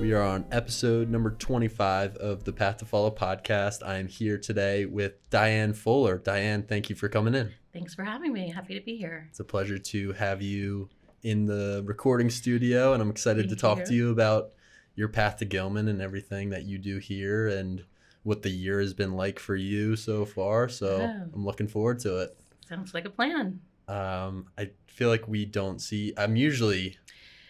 We are on episode number 25 of the Path to Follow podcast. I am here today with Diane Fuller. Diane, thank you for coming in. Thanks for having me. Happy to be here. It's a pleasure to have you in the recording studio, and I'm excited to talk to you about your path to Gilman and everything that you do here and what the year has been like for you so far. So I'm looking forward to it. Sounds like a plan. I feel like we don't see,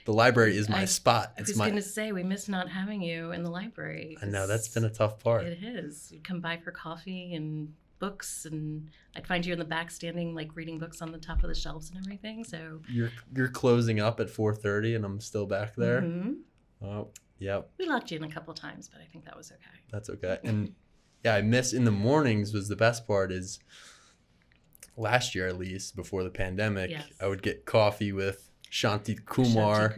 the library is my spot. I was going to say, we miss not having you in the library. I know, that's been a tough part. It is. You'd come by for coffee and books, and I'd find you in the back standing, like reading books on the top of the shelves and everything. So You're closing up at 4:30 and I'm still back there? Mm-hmm. Oh, yep. We locked you in a couple of times, but I think that was okay. That's okay. And yeah, I miss in the mornings was the best part is last year, at least before the pandemic, Yes. I would get coffee with Shanti Kumar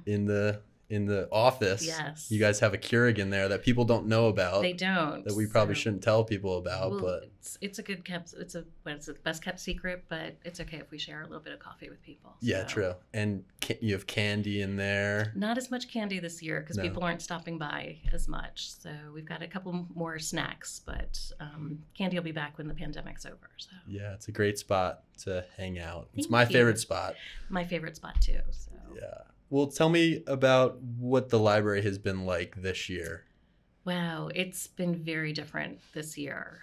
in the office. Yes. You guys have a Keurig there that people don't know about. They don't. That we probably shouldn't tell people about. Well, but it's a good kept. It's the best kept secret, but it's okay if we share a little bit of coffee with people. Yeah, true. And you have candy in there. Not as much candy this year because people aren't stopping by as much. So we've got a couple more snacks, but candy will be back when the pandemic's over. So yeah, it's a great spot to hang out. It's Thank my you. favorite spot. My favorite spot too. So yeah. Well, tell me about what the library has been like this year. Wow, it's been very different this year.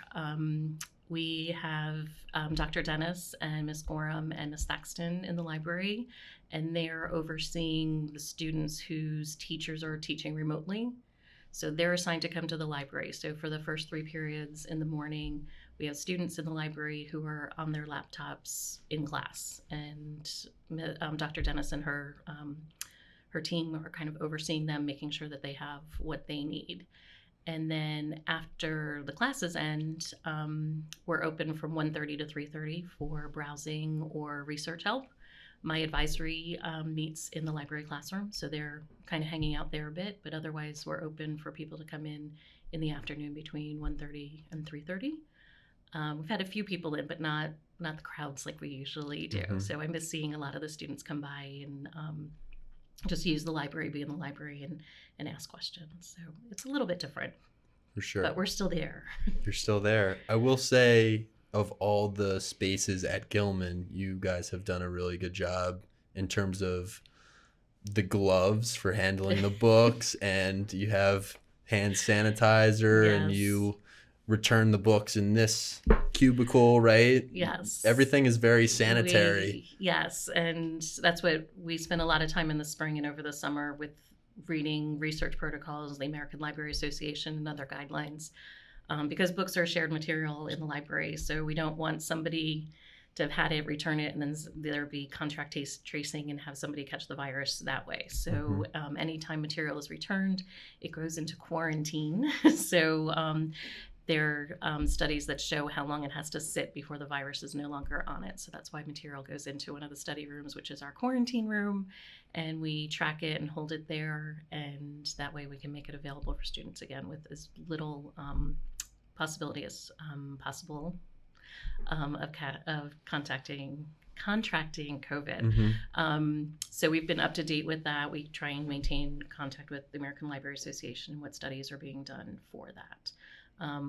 We have Dr. Dennis and Ms. Gorham and Ms. Thaxton in the library, and they're overseeing the students whose teachers are teaching remotely. So they're assigned to come to the library. So for the first 3 periods in the morning, we have students in the library who are on their laptops in class, and Dr. Dennis and her team are kind of overseeing them, making sure that they have what they need. And then after the classes end, we're open from 1:30 to 3:30 for browsing or research help. My advisory meets in the library classroom, so they're kind of hanging out there a bit, but otherwise we're open for people to come in the afternoon between 1:30 and 3:30. We've had a few people in, but not the crowds like we usually do. Mm-hmm. So I miss seeing a lot of the students come by and just use the library, be in the library, and ask questions. So it's a little bit different. For sure. But we're still there. You're still there. I will say, of all the spaces at Gilman, you guys have done a really good job in terms of the gloves for handling the books, and you have hand sanitizer, yes. and you return the books in this cubicle, right? Yes. Everything is very sanitary. Yes, and that's what we spent a lot of time in the spring and over the summer with reading research protocols, the American Library Association, and other guidelines, because books are shared material in the library. So we don't want somebody to have had it, return it, and then there be contract tracing and have somebody catch the virus that way. So anytime material is returned, it goes into quarantine. So there are studies that show how long it has to sit before the virus is no longer on it. So that's why material goes into one of the study rooms, which is our quarantine room, and we track it and hold it there. And that way we can make it available for students again with as little possibility as possible of contracting COVID. So we've been up to date with that. We try and maintain contact with the American Library Association and what studies are being done for that.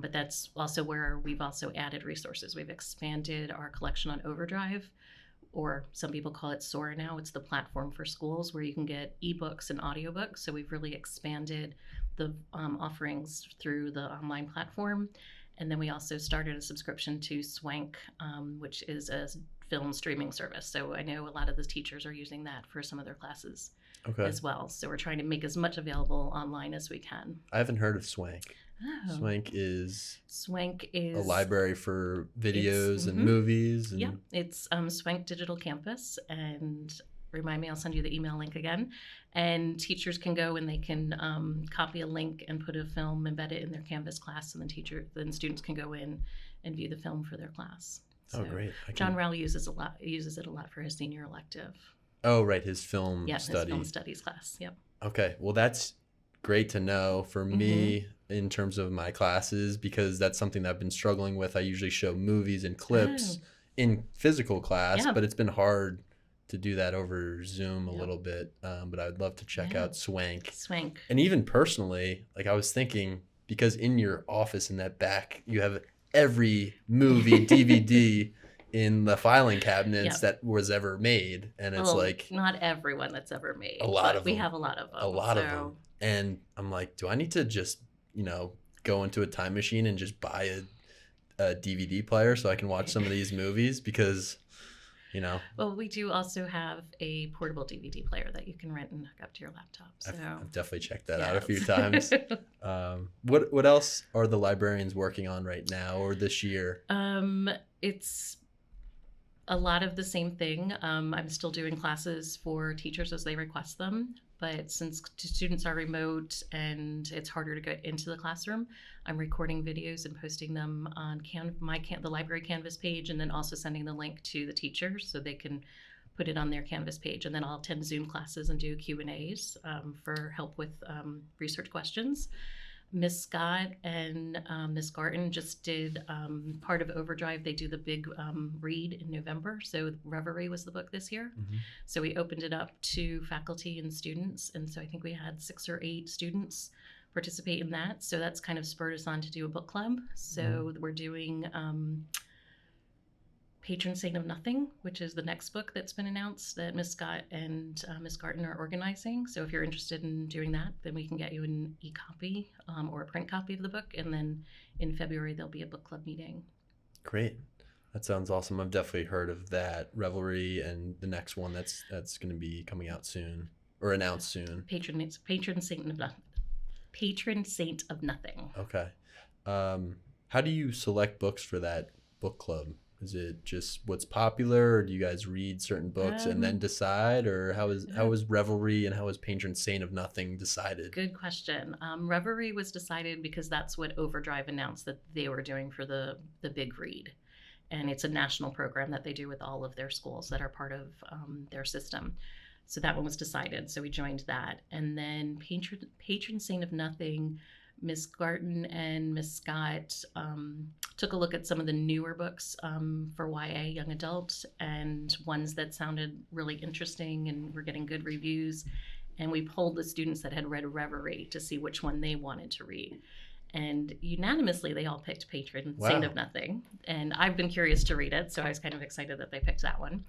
But that's also where we've also added resources. We've expanded our collection on Overdrive, or some people call it Sora now. It's the platform for schools where you can get ebooks and audiobooks. So we've really expanded the offerings through the online platform. And then we also started a subscription to Swank, which is a film streaming service. So I know a lot of the teachers are using that for some of their classes as well. So we're trying to make as much available online as we can. I haven't heard of Swank. Oh. Swank is a library for videos and movies. And... Yeah, it's Swank Digital Campus, and remind me, I'll send you the email link again. And teachers can go and they can copy a link and put a film, embed it in their Canvas class, and then students can go in and view the film for their class. So great! John Rowell uses it a lot for his senior elective. Oh, right, his film his film studies class. Yep. Okay, well that's great to know for me in terms of my classes, because that's something that I've been struggling with. I usually show movies and clips in physical class, but it's been hard to do that over Zoom a Yep. little bit, but I would love to check Yeah. out Swank. Swank. And even personally, like I was thinking, because in your office in that back, you have every movie DVD in the filing cabinets Yep. that was ever made, and it's Well, like not everyone that's ever made. a lot but of we them. have a lot of them. A lot of them. And I'm like, do I need to just, go into a time machine and just buy a DVD player so I can watch some of these movies? Because, Well, we do also have a portable DVD player that you can rent and hook up to your laptop. So I've definitely checked that out a few yes. times. What else are the librarians working on right now or this year? It's a lot of the same thing. I'm still doing classes for teachers as they request them, but since students are remote and it's harder to get into the classroom, I'm recording videos and posting them on the library Canvas page, and then also sending the link to the teachers so they can put it on their Canvas page. And then I'll attend Zoom classes and do Q&As for help with research questions. Miss Scott and Miss Garten just did part of Overdrive. They do the big read in November. So Reverie was the book this year. Mm-hmm. So we opened it up to faculty and students. And so I think we had 6 or 8 students participate in that. So that's kind of spurred us on to do a book club. So we're doing Patron Saint of Nothing, which is the next book that's been announced that Miss Scott and Miss Garten are organizing. So if you're interested in doing that, then we can get you an e-copy or a print copy of the book. And then in February, there'll be a book club meeting. Great. That sounds awesome. I've definitely heard of that Revelry and the next one that's going to be coming out soon or announced soon. Patron Saint of Nothing. Okay. How do you select books for that book club? Is it just what's popular, or do you guys read certain books and then decide, or how is Revelry and how is Patron Saint of Nothing decided? Good question. Reverie was decided because that's what Overdrive announced that they were doing for the big read, and it's a national program that they do with all of their schools that are part of their system. So that one was decided. So we joined that, and then Patron Saint of Nothing. Miss Garten and Miss Scott took a look at some of the newer books for YA young adult and ones that sounded really interesting and were getting good reviews. And we polled the students that had read Reverie to see which one they wanted to read. And unanimously, they all picked Patron Saint of Nothing. And I've been curious to read it, so I was kind of excited that they picked that one.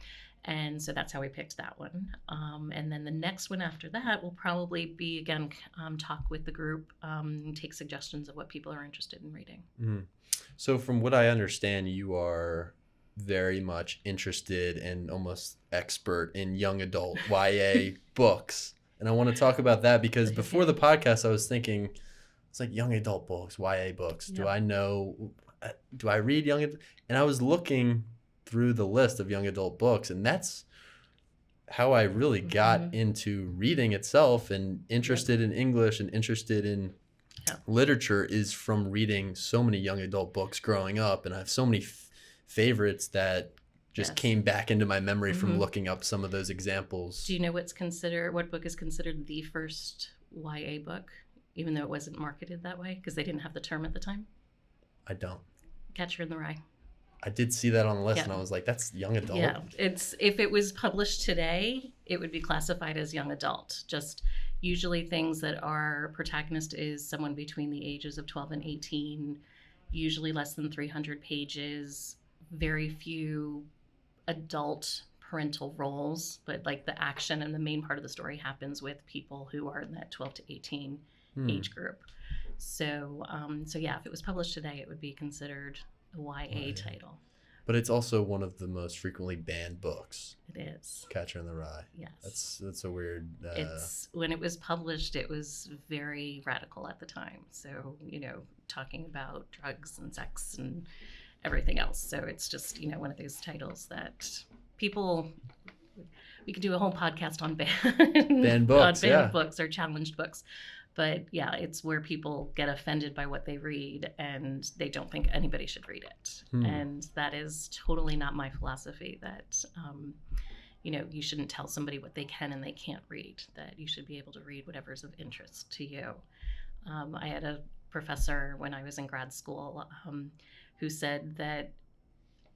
And so that's how we picked that one. And then the next one after that will probably be, again, talk with the group, take suggestions of what people are interested in reading. Mm-hmm. So from what I understand, you are very much interested and almost expert in young adult YA books. And I want to talk about that because before the podcast, I was thinking, it's like young adult books, YA books. Yep. Do I read young adult? And I was looking through the list of young adult books, and that's how I really got into reading itself and interested in English and interested in literature is from reading so many young adult books growing up. And I have so many favorites that just came back into my memory from looking up some of those examples. Do you know what book is considered the first YA book, even though it wasn't marketed that way because they didn't have the term at the time? I don't. Catcher in the Rye. I did see that on the list and I was like, that's young adult. Yeah, if it was published today, it would be classified as young adult. Just usually things that our protagonist is someone between the ages of 12 and 18, usually less than 300 pages, very few adult parental roles, but like the action and the main part of the story happens with people who are in that 12 to 18 age group. So yeah, if it was published today, it would be considered a YA title. But it's also one of the most frequently banned books. It is. Catcher in the Rye. Yes. That's a weird. When it was published, it was very radical at the time. So talking about drugs and sex and everything else. So it's just one of those titles that people. We could do a whole podcast on banned books, books or challenged books. But yeah, it's where people get offended by what they read and they don't think anybody should read it. And that is totally not my philosophy that, you shouldn't tell somebody what they can and they can't read, that you should be able to read whatever's of interest to you. I had a professor when I was in grad school who said that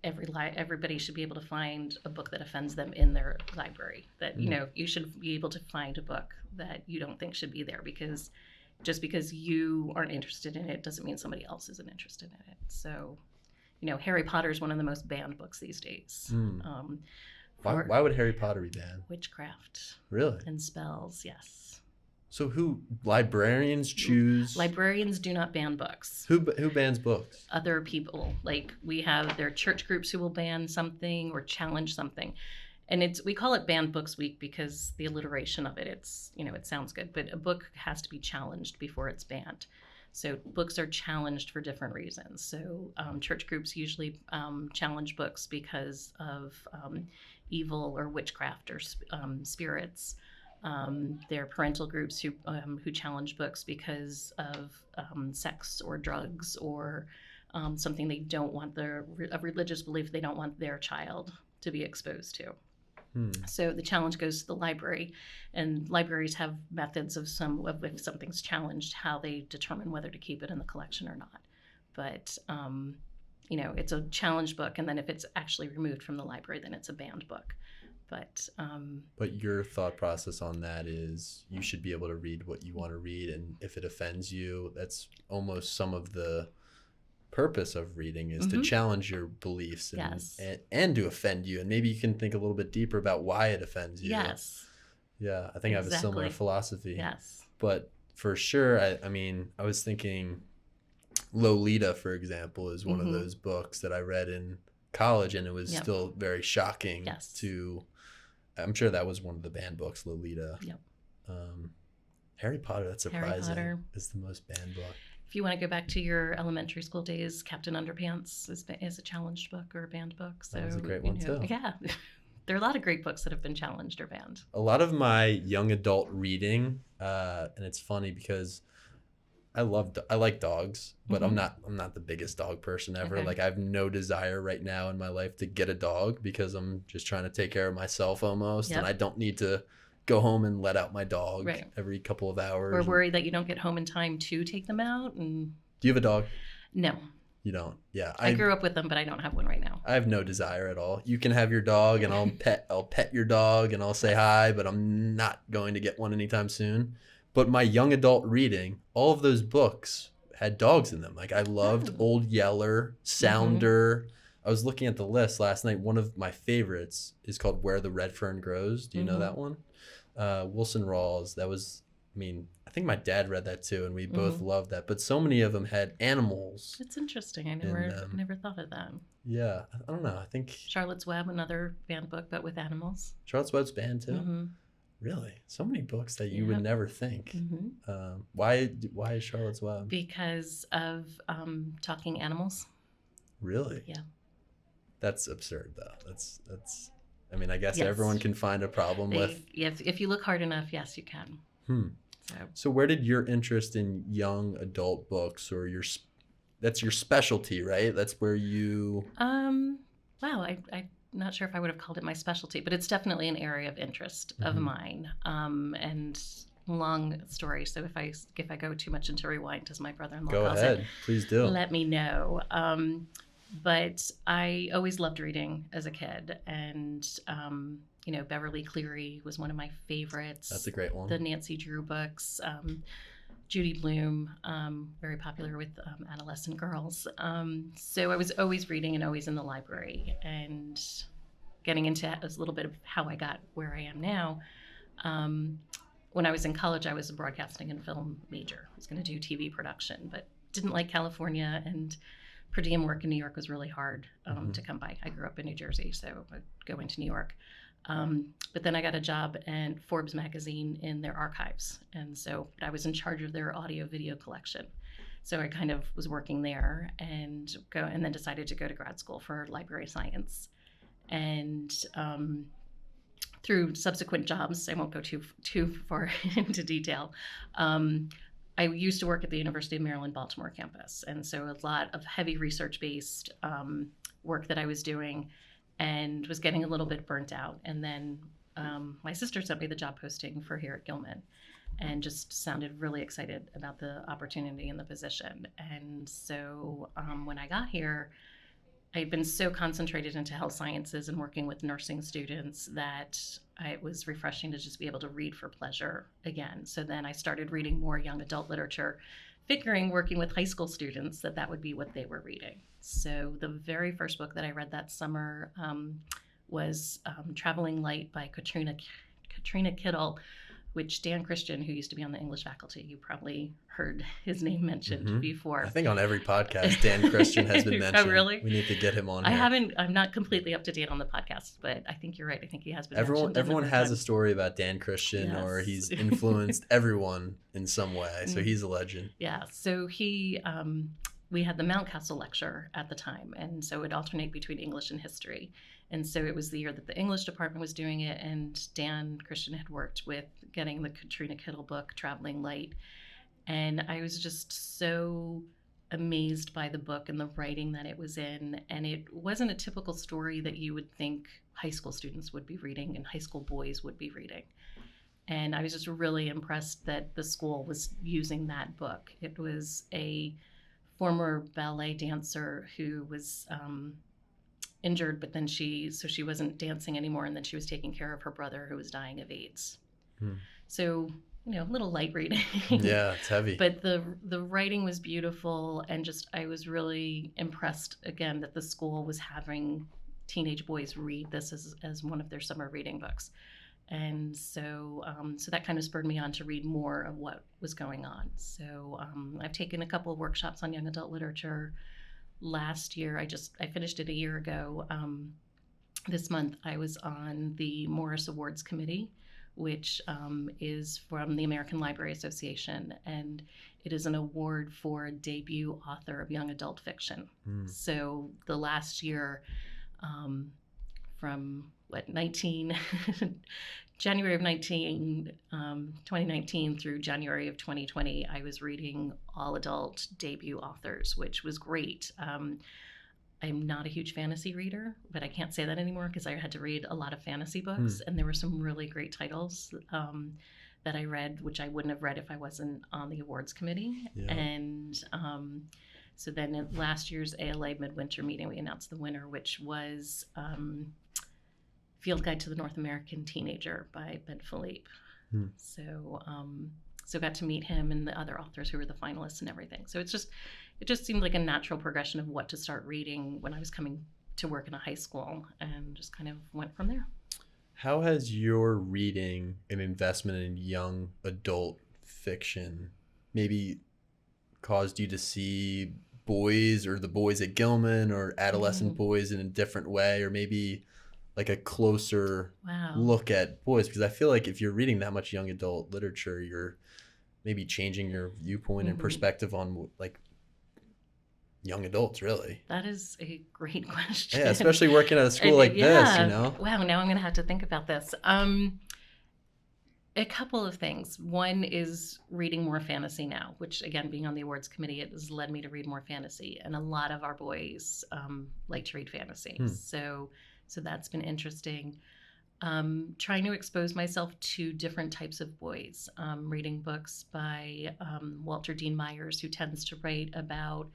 everybody should be able to find a book that offends them in their library. That, you know, you should be able to find a book that you don't think should be there, because just because you aren't interested in it doesn't mean somebody else isn't interested in it. So, you know, Harry Potter is one of the most banned books these days. Why would Harry Potter be banned? Witchcraft. Really? And spells, yes. So librarians choose? Librarians do not ban books. Who bans books? Other people. Like, there are church groups who will ban something or challenge something. And we call it Banned Books Week because the alliteration of it, it sounds good, but a book has to be challenged before it's banned. So books are challenged for different reasons. So church groups usually challenge books because of evil or witchcraft or spirits. There are parental groups who challenge books because of sex or drugs or something they don't want, a religious belief they don't want their child to be exposed to. So the challenge goes to the library, and libraries have methods of if something's challenged, how they determine whether to keep it in the collection or not. But it's a challenged book, and then if it's actually removed from the library, then it's a banned book. But your thought process on that is you should be able to read what you want to read, and if it offends you, that's almost some of the purpose of reading is to challenge your beliefs and to offend you, and maybe you can think a little bit deeper about why it offends you. Yes. Yeah, I think I have a similar philosophy. Yes. But for sure, I was thinking Lolita, for example, is one of those books that I read in college, and it was still very shocking to. I'm sure that was one of the banned books, Lolita. Yep. Harry Potter, that's surprising. Harry Potter is the most banned book. If you want to go back to your elementary school days, Captain Underpants is a challenged book or a banned book. So that was a great one too. Yeah, there are a lot of great books that have been challenged or banned. A lot of my young adult reading, and it's funny because I like dogs, but I'm not the biggest dog person ever. Okay. Like, I have no desire right now in my life to get a dog because I'm just trying to take care of myself almost, and I don't need to go home and let out my dog every couple of hours. Or worry that you don't get home in time to take them out. And do you have a dog? No. You don't? Yeah. I grew up with them, but I don't have one right now. I have no desire at all. You can have your dog, and I'll pet your dog, and I'll say hi, but I'm not going to get one anytime soon. But my young adult reading, all of those books had dogs in them. Like, I loved Old Yeller, Sounder. I was looking at the list last night. One of my favorites is called Where the Red Fern Grows. Do you know that one? Wilson Rawls. That was, I think my dad read that too, and we both loved that. But so many of them had animals. That's interesting. I never thought of that. Yeah, I don't know. I think Charlotte's Web, another banned book, but with animals. Charlotte's Web's banned too. Really? So many books that you would never think. Why is Charlotte's Web? Because of talking animals. Really? Yeah. That's absurd, though. That's. I guess everyone can find a problem with. If you look hard enough, yes, you can. So where did your interest in young adult books, or that's your specialty, right? That's where you. Wow, I'm not sure if I would have called it my specialty, but it's definitely an area of interest of mine. And long story, so if I go too much into rewind, as my brother-in-law calls it. Go ahead, please do. Let me know. But I always loved reading as a kid, and Beverly Cleary was one of my favorites. That's a great one. The Nancy Drew books, Judy Blume, very popular with adolescent girls. So I was always reading and always in the library, and getting into a little bit of how I got where I am now. When I was in college, I was a broadcasting and film major. I was going to do TV production, but didn't like California, and per diem work in New York was really hard to come by. I grew up in New Jersey, so I'd go into New York. But then I got a job at Forbes magazine in their archives. And so I was in charge of their audio video collection. So I kind of was working there and then decided to go to grad school for library science. And through subsequent jobs, I won't go too far into detail, I used to work at the University of Maryland, Baltimore campus. And so a lot of heavy research-based work that I was doing, and was getting a little bit burnt out. And then my sister sent me the job posting for here at Gilman, and just sounded really excited about the opportunity and the position. And so when I got here, I had been so concentrated into health sciences and working with nursing students that it was refreshing to just be able to read for pleasure again. So then I started reading more young adult literature, figuring working with high school students that would be what they were reading. So the very first book that I read that summer was Traveling Light by Katrina Kittle, which Dan Christian, who used to be on the English faculty, you probably heard his name mentioned before. I think on every podcast, Dan Christian has been mentioned. Oh, really? We need to get him on here. I'm not completely up to date on the podcast, but I think you're right. I think he has been mentioned. Everyone has a story about Dan Christian, yes. or he's influenced everyone in some way. So he's a legend. Yeah. So we had the Mountcastle lecture at the time, and so it would alternate between English and history. And so it was the year that the English department was doing it, and Dan Christian had worked with getting the Katrina Kittle book, Traveling Light. And I was just so amazed by the book and the writing that it was in. And it wasn't a typical story that you would think high school students would be reading and high school boys would be reading. And I was just really impressed that the school was using that book. It was a former ballet dancer who was injured, but then she wasn't dancing anymore, and then she was taking care of her brother who was dying of AIDS. So, a little light reading. Yeah, it's heavy. But the writing was beautiful, and just I was really impressed again that the school was having teenage boys read this as one of their summer reading books. And so that kind of spurred me on to read more of what was going on. So I've taken a couple of workshops on young adult literature. Last year, I finished it a year ago. This month, I was on the Morris Awards Committee, which is from the American Library Association, and it is an award for a debut author of young adult fiction. So the last year, from January of 2019 through January of 2020, I was reading all adult debut authors, which was great. I'm not a huge fantasy reader, but I can't say that anymore because I had to read a lot of fantasy books, and there were some really great titles that I read, which I wouldn't have read if I wasn't on the awards committee. Yeah. And so then at last year's ALA midwinter meeting, we announced the winner, which was Field Guide to the North American Teenager by Ben Philippe. So got to meet him and the other authors who were the finalists and everything. So it just seemed like a natural progression of what to start reading when I was coming to work in a high school, and just kind of went from there. How has your reading and investment in young adult fiction maybe caused you to see boys, or the boys at Gilman, or adolescent boys in a different way, or maybe like a closer look at boys? Because I feel like if you're reading that much young adult literature, you're maybe changing your viewpoint and perspective on like young adults, really. That is a great question. Yeah, especially working at a school like this, Wow, now I'm going to have to think about this. A couple of things. One is reading more fantasy now, which again, being on the awards committee, it has led me to read more fantasy. And a lot of our boys like to read fantasy. So that's been interesting. Trying to expose myself to different types of boys. Reading books by Walter Dean Myers, who tends to write about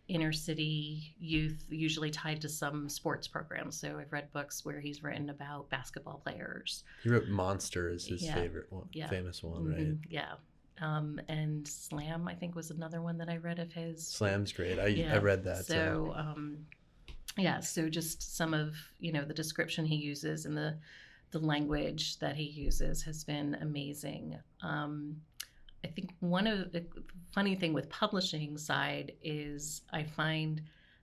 inner city youth, usually tied to some sports program. So I've read books where he's written about basketball players. He wrote Monster as his favorite one, famous one, right? Yeah. And Slam, I think, was another one that I read of his. Slam's great. I read that. So so just some of the description he uses and the language that he uses has been amazing. I think one of the funny thing with publishing side is I find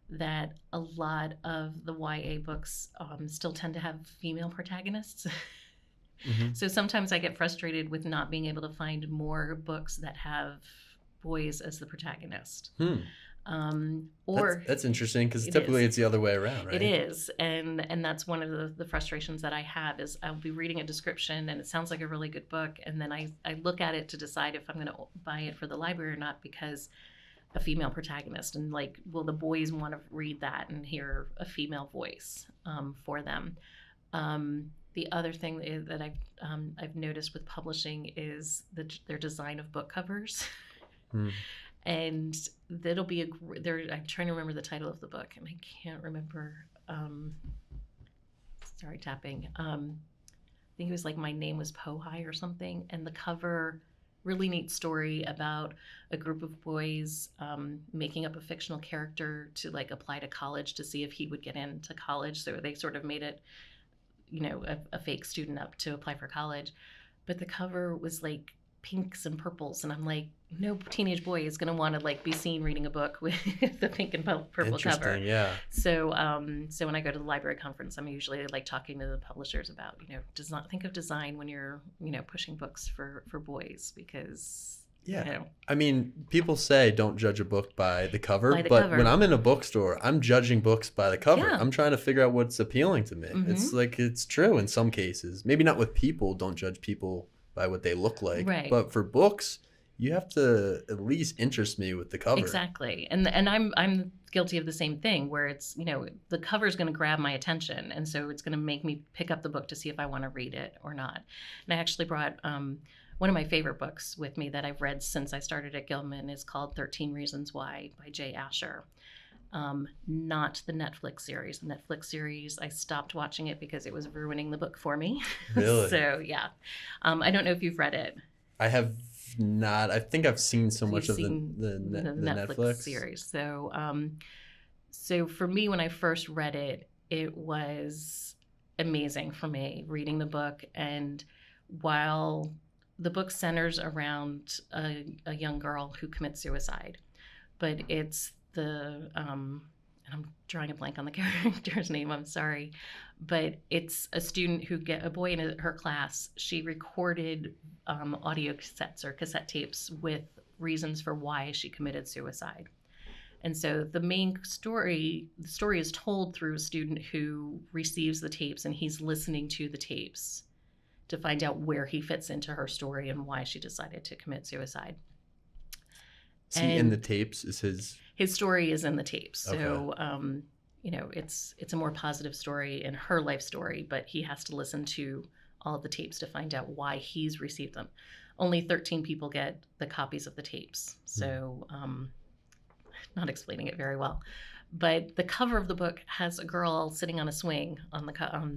that a lot of the YA books still tend to have female protagonists. So sometimes I get frustrated with not being able to find more books that have boys as the protagonist. Or that's interesting, because typically it's the other way around, right? It is, and that's one of the frustrations that I have is I'll be reading a description and it sounds like a really good book, and then I look at it to decide if I'm going to buy it for the library or not, because a female protagonist, and like, will the boys want to read that and hear a female voice for them? The other thing that I've noticed with publishing is their design of book covers. And that'll be I'm trying to remember the title of the book, and I can't remember. Sorry, tapping. I think it was like My Name Was Pohai or something. And the cover, really neat story about a group of boys making up a fictional character to like apply to college to see if he would get into college. So they sort of made it, a fake student up to apply for college. But the cover was like pinks and purples, and I'm like, no teenage boy is going to want to like be seen reading a book with the pink and purple cover. Yeah. So when I go to the library conference, I'm usually like talking to the publishers about, does not think of design when you're, pushing books for boys, because I mean, people say don't judge a book by the cover, but when I'm in a bookstore, I'm judging books by the cover. Yeah. I'm trying to figure out what's appealing to me. Mm-hmm. It's like, it's true in some cases. Maybe not with people. Don't judge people by what they look like. Right. But for books, you have to at least interest me with the cover. Exactly. And I'm guilty of the same thing, where it's, the cover is going to grab my attention. And so it's going to make me pick up the book to see if I want to read it or not. And I actually brought one of my favorite books with me that I've read since I started at Gilman is called 13 Reasons Why by Jay Asher. Not the Netflix series. The Netflix series, I stopped watching it because it was ruining the book for me. Really? So, yeah. I don't know if you've read it. I have not. I think I've seen so much of the Netflix series. So for me, when I first read it, it was amazing for me reading the book. And while the book centers around a young girl who commits suicide, but it's and I'm drawing a blank on the character's name, I'm sorry, but it's a student a boy in her class. She recorded audio cassettes or cassette tapes with reasons for why she committed suicide. And so the story is told through a student who receives the tapes, and he's listening to the tapes to find out where he fits into her story and why she decided to commit suicide. In the tapes is his story is in the tapes. Okay. So, it's a more positive story in her life story, but he has to listen to all of the tapes to find out why he's received them. Only 13 people get the copies of the tapes. So, not explaining it very well, but the cover of the book has a girl sitting on a swing on the,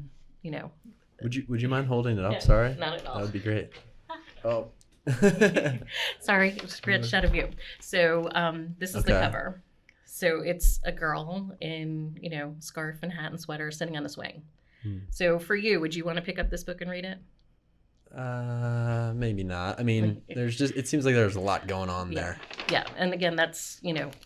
Would you mind holding it up? No, Sorry. not at all. That would be great. Oh. Sorry, it was great shot of you. So this is the cover. So it's a girl in, scarf and hat and sweater sitting on a swing. So for you, would you want to pick up this book and read it? Maybe not. I mean, it seems like there's a lot going on there. Yeah. And again, that's,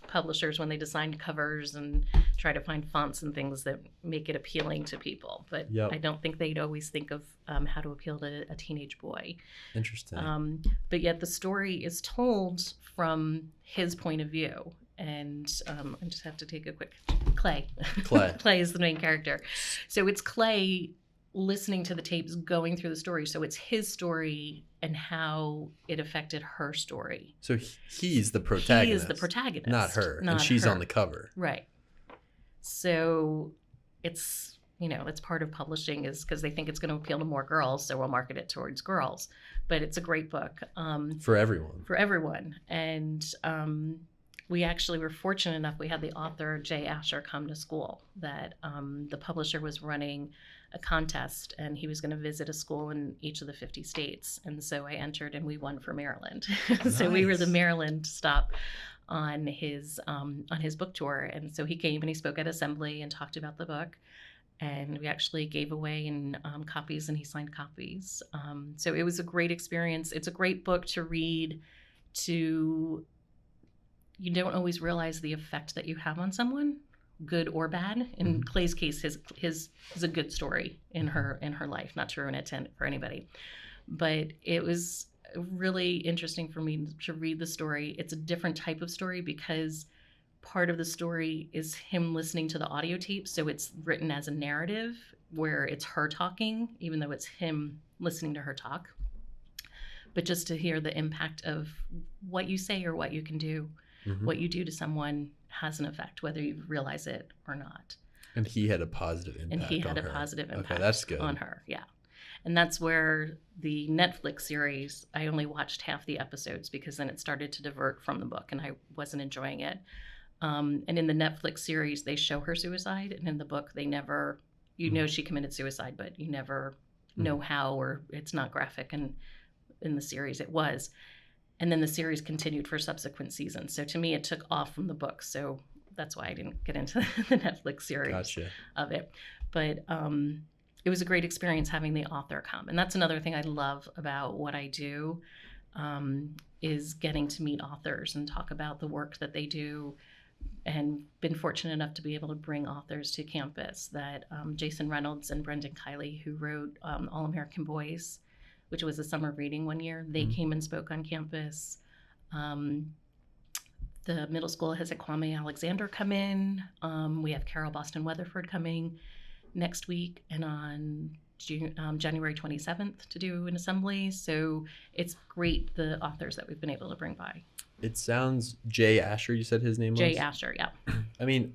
publishers when they design covers and try to find fonts and things that make it appealing to people. But I don't think they'd always think of how to appeal to a teenage boy. Interesting. But yet the story is told from his point of view. And I just have to take a quick Clay. Clay is the main character. So it's Clay listening to the tapes, going through the story. So it's his story and how it affected her story. So he's the protagonist. He is the protagonist. Not her. And she's on the cover. Right. So it's, it's part of publishing is because they think it's going to appeal to more girls. So we'll market it towards girls. But it's a great book. For everyone. For everyone. And we actually were fortunate enough, we had the author, Jay Asher, come to school, that the publisher was running a contest, and he was going to visit a school in each of the 50 states. And so I entered, and we won for Maryland. So we were the Maryland stop on his book tour. And so he came and he spoke at assembly and talked about the book. And we actually gave away copies, and he signed copies. So it was a great experience. It's a great book to read. You don't always realize the effect that you have on someone, good or bad. In Clay's case, his is a good story in her life, not to ruin it for anybody. But it was really interesting for me to read the story. It's a different type of story because part of the story is him listening to the audio tape. So it's written as a narrative where it's her talking, even though it's him listening to her talk. But just to hear the impact of what you say or what you can do, what you do to someone has an effect, whether you realize it or not. And he had a positive impact on her. Okay, that's good. On her, yeah. And that's where the Netflix series, I only watched half the episodes because then it started to divert from the book and I wasn't enjoying it. And in the Netflix series, they show her suicide. And in the book, they never, you know, she committed suicide, but you never know how, or it's not graphic. And in the series, it was. And then the series continued for subsequent seasons. So to me, it took off from the book. So that's why I didn't get into the Netflix series of it. But it was a great experience having the author come. And that's another thing I love about what I do, is getting to meet authors and talk about the work that they do. And been fortunate enough to be able to bring authors to campus that Jason Reynolds and Brendan Kiley, who wrote All American Boys, which was a summer reading one year, they came and spoke on campus. The middle school has a Kwame Alexander come in. We have Carol Boston Weatherford coming next week and on January 27th to do an assembly. So it's great, the authors that we've been able to bring by. It sounds, Jay Asher, you said his name was? Jay Asher, yeah. I mean,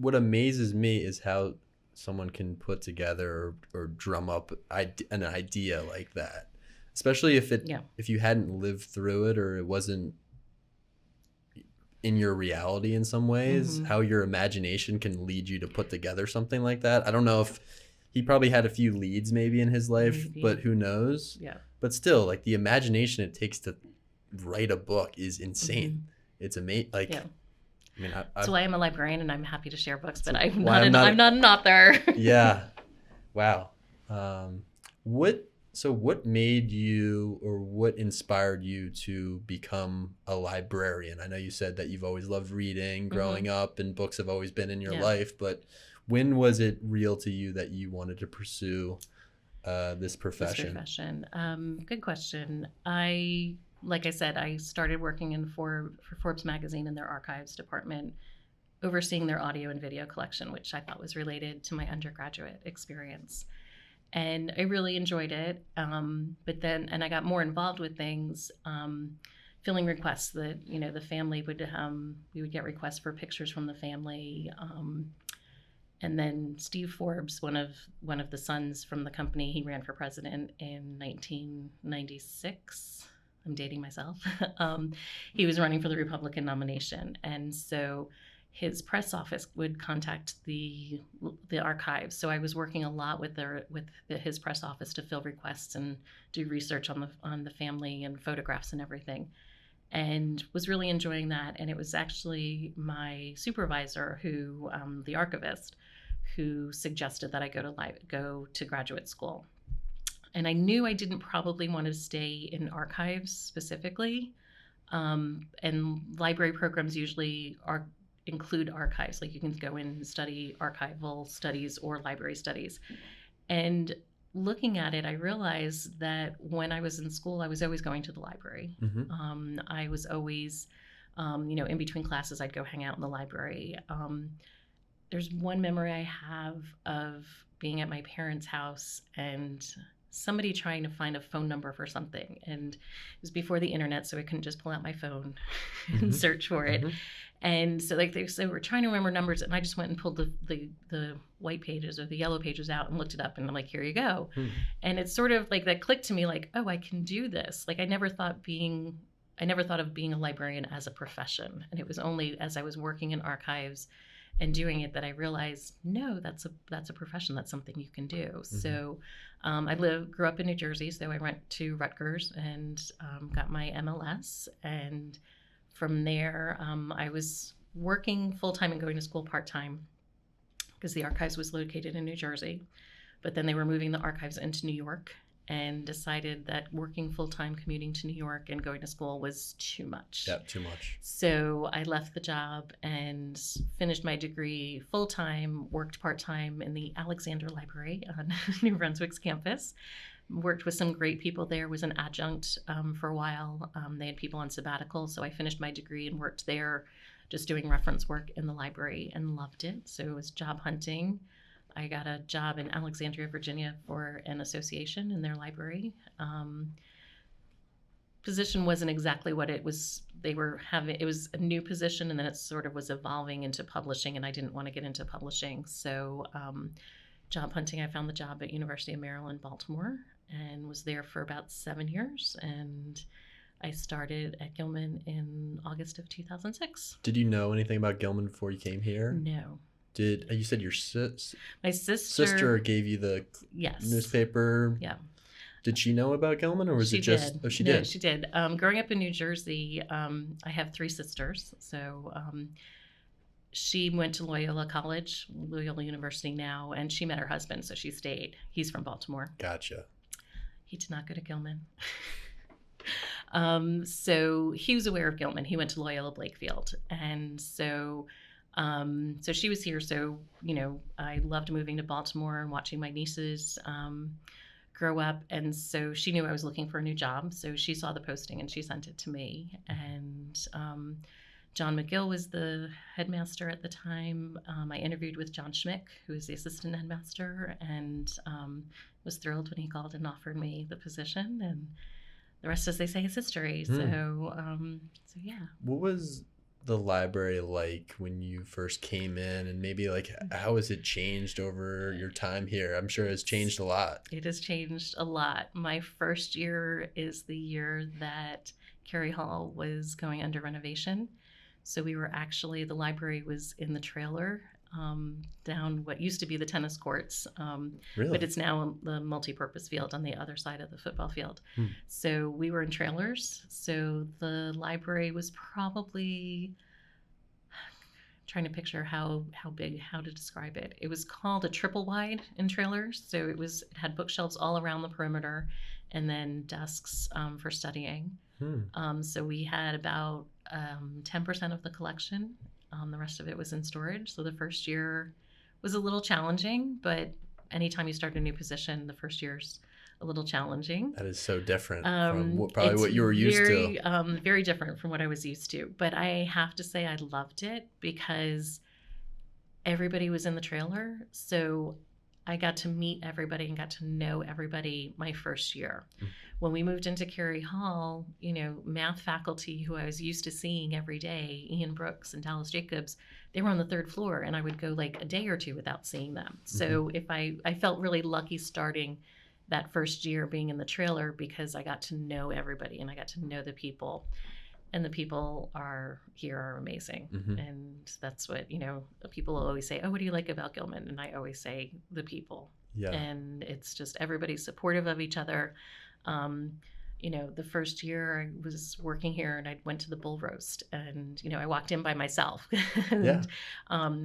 what amazes me is how someone can put together or drum up an idea like that, especially if you hadn't lived through it or it wasn't in your reality in some ways, how your imagination can lead you to put together something like that. I don't know if he probably had a few leads maybe in his life, but who knows? Yeah. But still, like the imagination it takes to write a book is insane. It's amazing. Like, I mean, that's why I'm a librarian and I'm happy to share books, but I'm not an author. Yeah. Wow. What made you, or what inspired you to become a librarian? I know you said that you've always loved reading growing up and books have always been in your life, but when was it real to you that you wanted to pursue this profession? Good question. Like I said, I started working for Forbes magazine in their archives department, overseeing their audio and video collection, which I thought was related to my undergraduate experience. And I really enjoyed it. But then I got more involved with things, filling requests that, the family would, we would get requests for pictures from the family. And then Steve Forbes, one of the sons from the company, he ran for president in 1996. I'm dating myself. He was running for the Republican nomination. And so his press office would contact the archives. So I was working a lot with his press office to fill requests and do research on the family and photographs and everything, and was really enjoying that. And it was actually my supervisor, who the archivist, who suggested that I go to graduate school. And I knew I didn't probably want to stay in archives specifically, and library programs usually include archives. Like you can go in and study archival studies or library studies. And looking at it, I realized that when I was in school, I was always going to the library. I was always, in between classes, I'd go hang out in the library. There's one memory I have of being at my parents' house and somebody trying to find a phone number for something. And it was before the internet, so I couldn't just pull out my phone and search for it. And so they were trying to remember numbers, and I just went and pulled the white pages or the yellow pages out and looked it up, and I'm like, here you go. And it's sort of like that clicked to me, like, oh, I can do this. Like I never thought of being a librarian as a profession. And it was only as I was working in archives and doing it that I realized, no, that's a profession. That's something you can do. So I grew up in New Jersey, so I went to Rutgers and got my MLS. And from there, I was working full-time and going to school part-time because the archives was located in New Jersey. But then they were moving the archives into New York and decided that working full-time, commuting to New York and going to school was too much. Yeah, too much. So I left the job and finished my degree full-time, worked part-time in the Alexander Library on New Brunswick's campus. Worked with some great people there, was an adjunct for a while. They had people on sabbatical, so I finished my degree and worked there just doing reference work in the library and loved it. So it was job hunting. I got a job in Alexandria, Virginia for an association in their library. Position wasn't exactly what it was. It was a new position, and then it sort of was evolving into publishing, and I didn't want to get into publishing. So job hunting, I found the job at University of Maryland, Baltimore, and was there for about 7 years. And I started at Gilman in August of 2006. Did you know anything about Gilman before you came here? No. You said your my sister gave you the newspaper? Yeah. Did she know about Gilman, or was she it just? Did. Oh, she no, did. She did. Growing up in New Jersey, I have 3 sisters. So she went to Loyola College, Loyola University now, and she met her husband, so she stayed. He's from Baltimore. Gotcha. He did not go to Gilman. So he was aware of Gilman. He went to Loyola Blakefield, and so she was here. So I loved moving to Baltimore and watching my nieces grow up, and so she knew I was looking for a new job. So she saw the posting and she sent it to me. And John McGill was the headmaster at the time. I interviewed with John Schmick, who is the assistant headmaster, and was thrilled when he called and offered me the position. And the rest, as they say, is history. So yeah. What was the library like when you first came in, and maybe like how has it changed over your time here? I'm sure it's changed a lot. It has changed a lot. My first year is the year that Carey Hall was going under renovation. So the library was in the trailer down what used to be the tennis courts, Really? But it's now the multi-purpose field on the other side of the football field. So we were in trailers. So the library was probably, trying to picture how big, how to describe it. It was called a triple wide in trailers. So it had bookshelves all around the perimeter, and then desks for studying. So we had about 10% of the collection. The rest of it was in storage. So the first year was a little challenging, but anytime you start a new position, the first year's a little challenging. That is so different from what you were used to. Very different from what I was used to. But I have to say I loved it because everybody was in the trailer. So I got to meet everybody and got to know everybody my first year. When we moved into Carey Hall, math faculty who I was used to seeing every day, Ian Brooks and Dallas Jacobs, they were on the 3rd floor, and I would go like a day or two without seeing them. So if I felt really lucky starting that first year being in the trailer, because I got to know everybody and I got to know the people. And the people here are amazing. And that's what, people always say, oh, what do you like about Gilman? And I always say the people. Yeah. And it's just everybody's supportive of each other. The first year I was working here and I went to the bull roast, and, I walked in by myself. And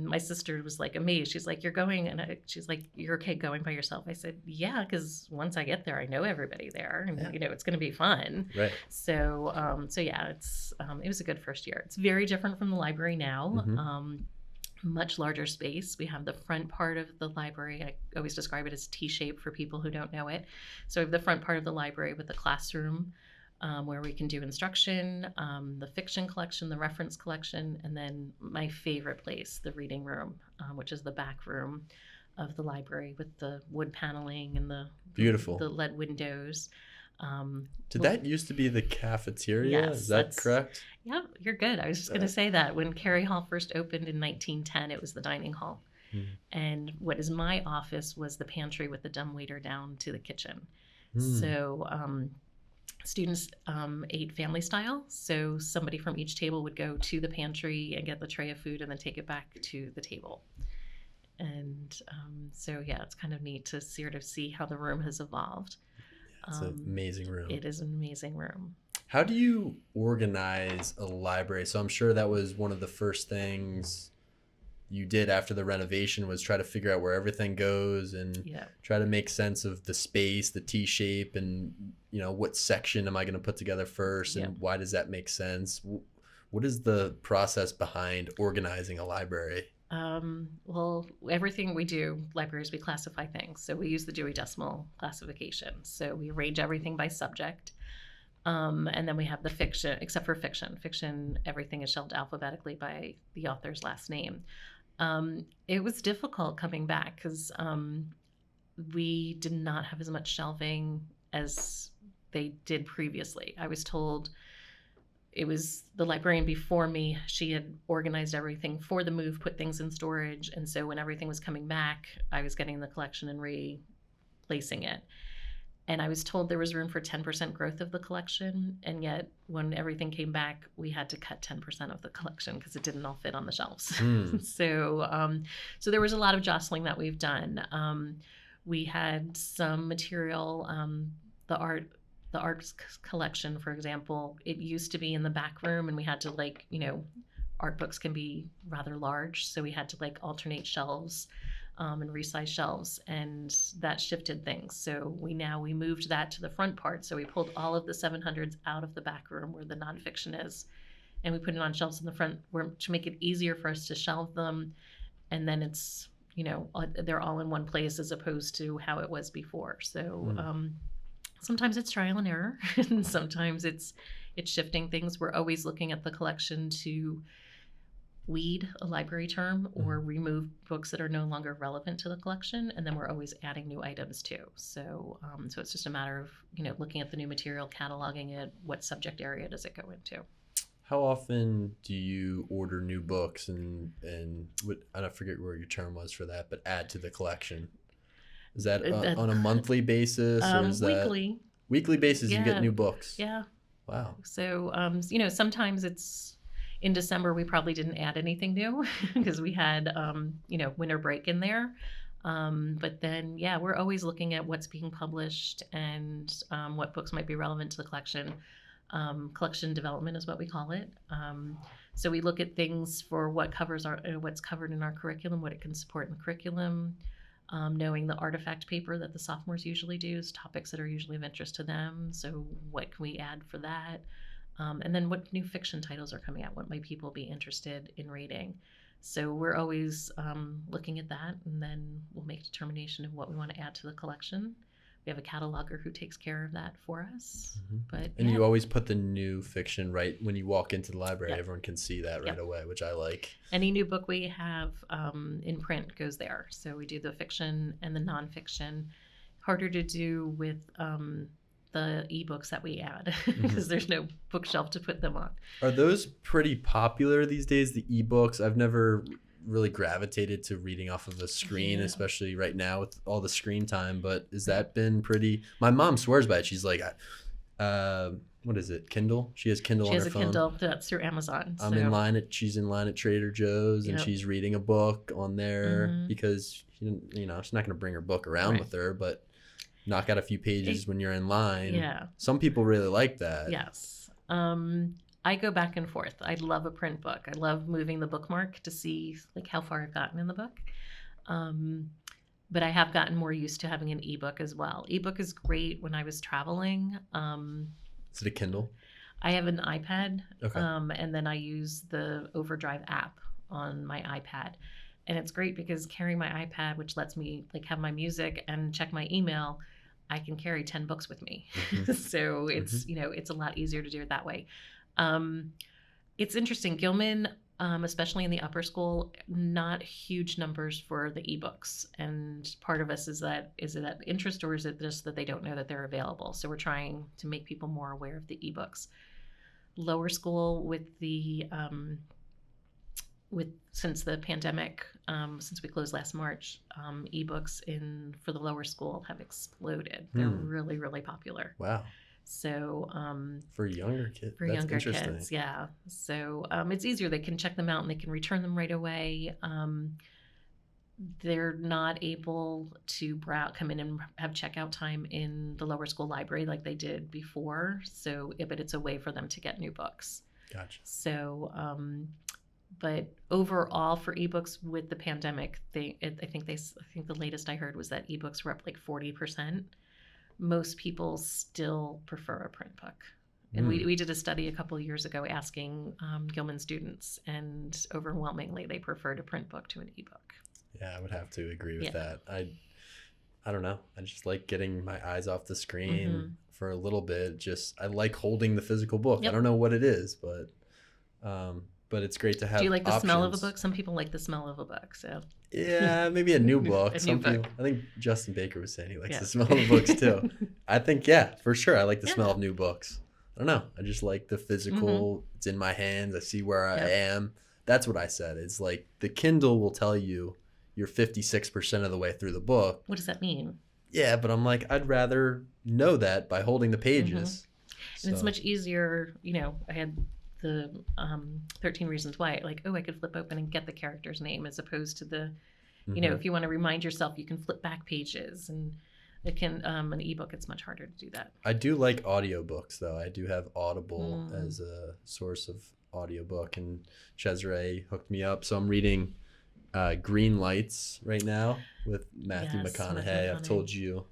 my sister was like amazed. She's like, you're going? And she's like, you're okay going by yourself? I said, yeah, because once I get there, I know everybody there, and, it's going to be fun. Right. So, yeah, it was a good first year. It's very different from the library now. Much larger space. We have the front part of the library. I always describe it as T-shaped for people who don't know it. So we have the front part of the library with the classroom where we can do instruction, the fiction collection, the reference collection, and then my favorite place, the reading room, which is the back room of the library with the wood paneling and the beautiful the lead windows. Did that used to be the cafeteria? Yes, is that correct? Yeah, you're good. I was just going to say that. When Carey Hall first opened in 1910, it was the dining hall. And what is my office was the pantry with the dumbwaiter down to the kitchen. So students ate family style. So somebody from each table would go to the pantry and get the tray of food and then take it back to the table. And so, yeah, it's kind of neat to sort of see how the room has evolved. It's an amazing room. It is an amazing room. How do you organize a library? So I'm sure that was one of the first things you did after the renovation was try to figure out where everything goes and try to make sense of the space, the T-shape, and what section am I going to put together first, and why does that make sense? What is the process behind organizing a library? Well, everything we do, libraries, we classify things. So we use the Dewey Decimal classification. So we arrange everything by subject. And then we have the fiction, except for fiction. Fiction, everything is shelved alphabetically by the author's last name. It was difficult coming back because we did not have as much shelving as they did previously. I was told it was the librarian before me. She had organized everything for the move, put things in storage. And so when everything was coming back, I was getting the collection and replacing it. And I was told there was room for 10% growth of the collection. And yet when everything came back, we had to cut 10% of the collection because it didn't all fit on the shelves. So there was a lot of jostling that we've done. We had some material, the arts collection, for example, it used to be in the back room, and we had to art books can be rather large. So we had to alternate shelves. And resize shelves, and that shifted things. So we moved that to the front part. So we pulled all of the 700s out of the back room where the nonfiction is, and we put it on shelves in the front to make it easier for us to shelve them. And then it's, they're all in one place as opposed to how it was before. So sometimes it's trial and error, and sometimes it's shifting things. We're always looking at the collection to weed, a library term, or remove books that are no longer relevant to the collection, and then we're always adding new items too. So it's just a matter of looking at the new material, cataloging it, what subject area does it go into. How often do you order new books and what, I don't forget where your term was for that, but add to the collection? Is that on a monthly basis, or is that weekly basis? You get new books. Yeah. Wow. So sometimes it's in December, we probably didn't add anything new because we had, winter break in there. But then, we're always looking at what's being published and what books might be relevant to the collection. Collection development is what we call it. So we look at things for what's covered in our curriculum, what it can support in the curriculum, knowing the artifact paper that the sophomores usually do, topics that are usually of interest to them. So what can we add for that? And then what new fiction titles are coming out? What might people be interested in reading? So we're always looking at that, and then we'll make a determination of what we want to add to the collection. We have a cataloger who takes care of that for us. And you always put the new fiction right when you walk into the library. Everyone can see that right away, which I like. Any new book we have in print goes there. So we do the fiction and the nonfiction. Harder to do with the ebooks that we add because there's no bookshelf to put them on. Are those pretty popular these days, the ebooks? I've never really gravitated to reading off of a screen, especially right now with all the screen time, but has that been pretty... My mom swears by it. She's like, what is it, Kindle? She has Kindle on her phone. She has a Kindle that's through Amazon. She's in line at Trader Joe's, and she's reading a book on there because she's not going to bring her book around with her, but knock out a few pages when you're in line. Yeah. Some people really like that. Yes. I go back and forth. I love a print book. I love moving the bookmark to see how far I've gotten in the book. But I have gotten more used to having an ebook as well. Ebook is great when I was traveling. Is it a Kindle? I have an iPad. Okay. And then I use the Overdrive app on my iPad. And it's great because carrying my iPad, which lets me have my music and check my email, I can carry 10 books with me. So it's, it's a lot easier to do it that way. It's interesting. Gilman, especially in the upper school, not huge numbers for the ebooks. And part of us is that interest, or is it just that they don't know that they're available? So we're trying to make people more aware of the ebooks. Lower school since the pandemic, since we closed last March, ebooks for the lower school have exploded. They're really, really popular. Wow. So for younger kids, for that's younger kids, yeah. So it's easier. They can check them out and they can return them right away. They're not able to come in and have checkout time in the lower school library like they did before. But it's a way for them to get new books. Gotcha. So, but overall for ebooks with the pandemic, I think the latest I heard was that ebooks were up 40%. Most people still prefer a print book. And we did a study a couple of years ago asking Gilman students, and overwhelmingly they preferred a print book to an ebook. Yeah, I would have to agree with that. I don't know. I just like getting my eyes off the screen for a little bit. I like holding the physical book. I don't know what it is, but it's great to have. Do you like the options. smell of a book? Some people like the smell of a book. So yeah, maybe a new book. I think Justin Baker was saying he likes the smell of books too. I think for sure. I like the smell of new books. I don't know. I just like the physical. It's in my hands. I see where I am. That's what I said. It's like the Kindle will tell you you're 56% of the way through the book. What does that mean? Yeah, but I'm like, I'd rather know that by holding the pages. And it's much easier, I had the 13 Reasons Why, like, I could flip open and get the character's name, as opposed to the, if you want to remind yourself, you can flip back pages, and it can, an ebook, it's much harder to do that. I do like audiobooks, though. I do have Audible as a source of audiobook, and Cesare hooked me up. So I'm reading Green Lights right now with Matthew McConaughey. I've told you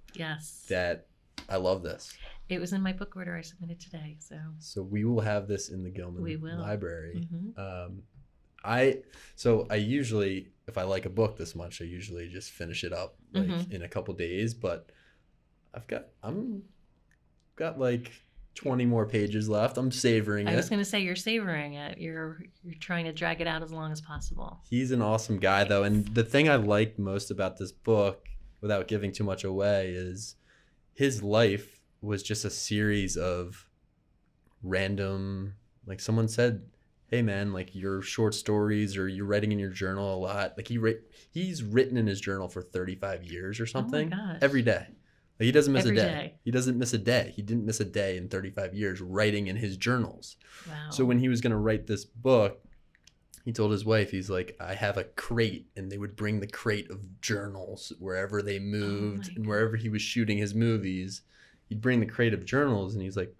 that I love this. It was in my book order I submitted today. So we will have this in the Gilman Library. I usually, if I like a book this much, I usually just finish it up in a couple days, but I've got like 20 more pages left. I'm savoring it. I was going to say, you're savoring it. You're trying to drag it out as long as possible. He's an awesome guy, though. And the thing I like most about this book, without giving too much away, is his life was just a series of random, like someone said, hey man, like your short stories or you're writing in your journal a lot. Like he's written in his journal for 35 years or something. Oh my gosh. Every day. Like he doesn't miss Every a day. day. He doesn't miss a day. He didn't miss a day in 35 years writing in his journals. Wow. So when he was going to write this book, he told his wife, he's like, I have a crate, and they would bring the crate of journals wherever they moved and wherever he was shooting his movies. He'd bring the crate of journals, and he's like,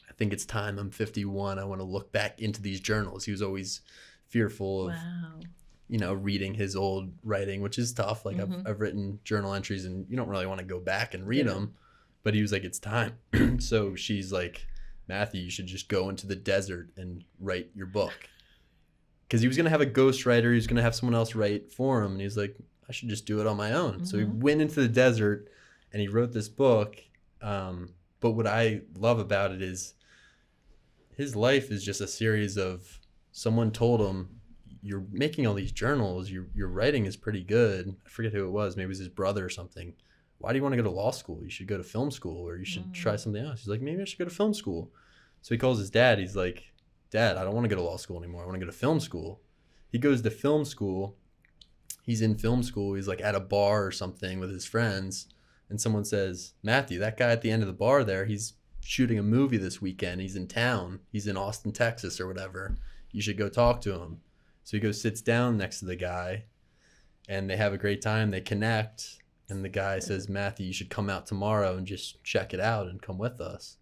I think it's time. I'm 51. I want to look back into these journals. He was always fearful of, reading his old writing, which is tough. Like I've written journal entries, and you don't really want to go back and read them. But he was like, it's time. So she's like, Matthew, you should just go into the desert and write your book. Because he was going to have a ghostwriter. He was going to have someone else write for him. And he's like, I should just do it on my own. So he went into the desert and he wrote this book. But what I love about it is his life is just a series of, someone told him, you're making all these journals. Your writing is pretty good. I forget who it was. Maybe it was his brother or something. Why do you want to go to law school? You should go to film school, or you should try something else. He's like, maybe I should go to film school. So he calls his dad. He's like, Dad, I don't want to go to law school anymore. I want to go to film school. He goes to film school. He's in film school. He's like at a bar or something with his friends. And someone says, Matthew, that guy at the end of the bar there, he's shooting a movie this weekend. He's in town. He's in Austin, Texas or whatever. You should go talk to him. So he goes, sits down next to the guy, and they have a great time. They connect. And the guy says, Matthew, you should come out tomorrow and just check it out and come with us.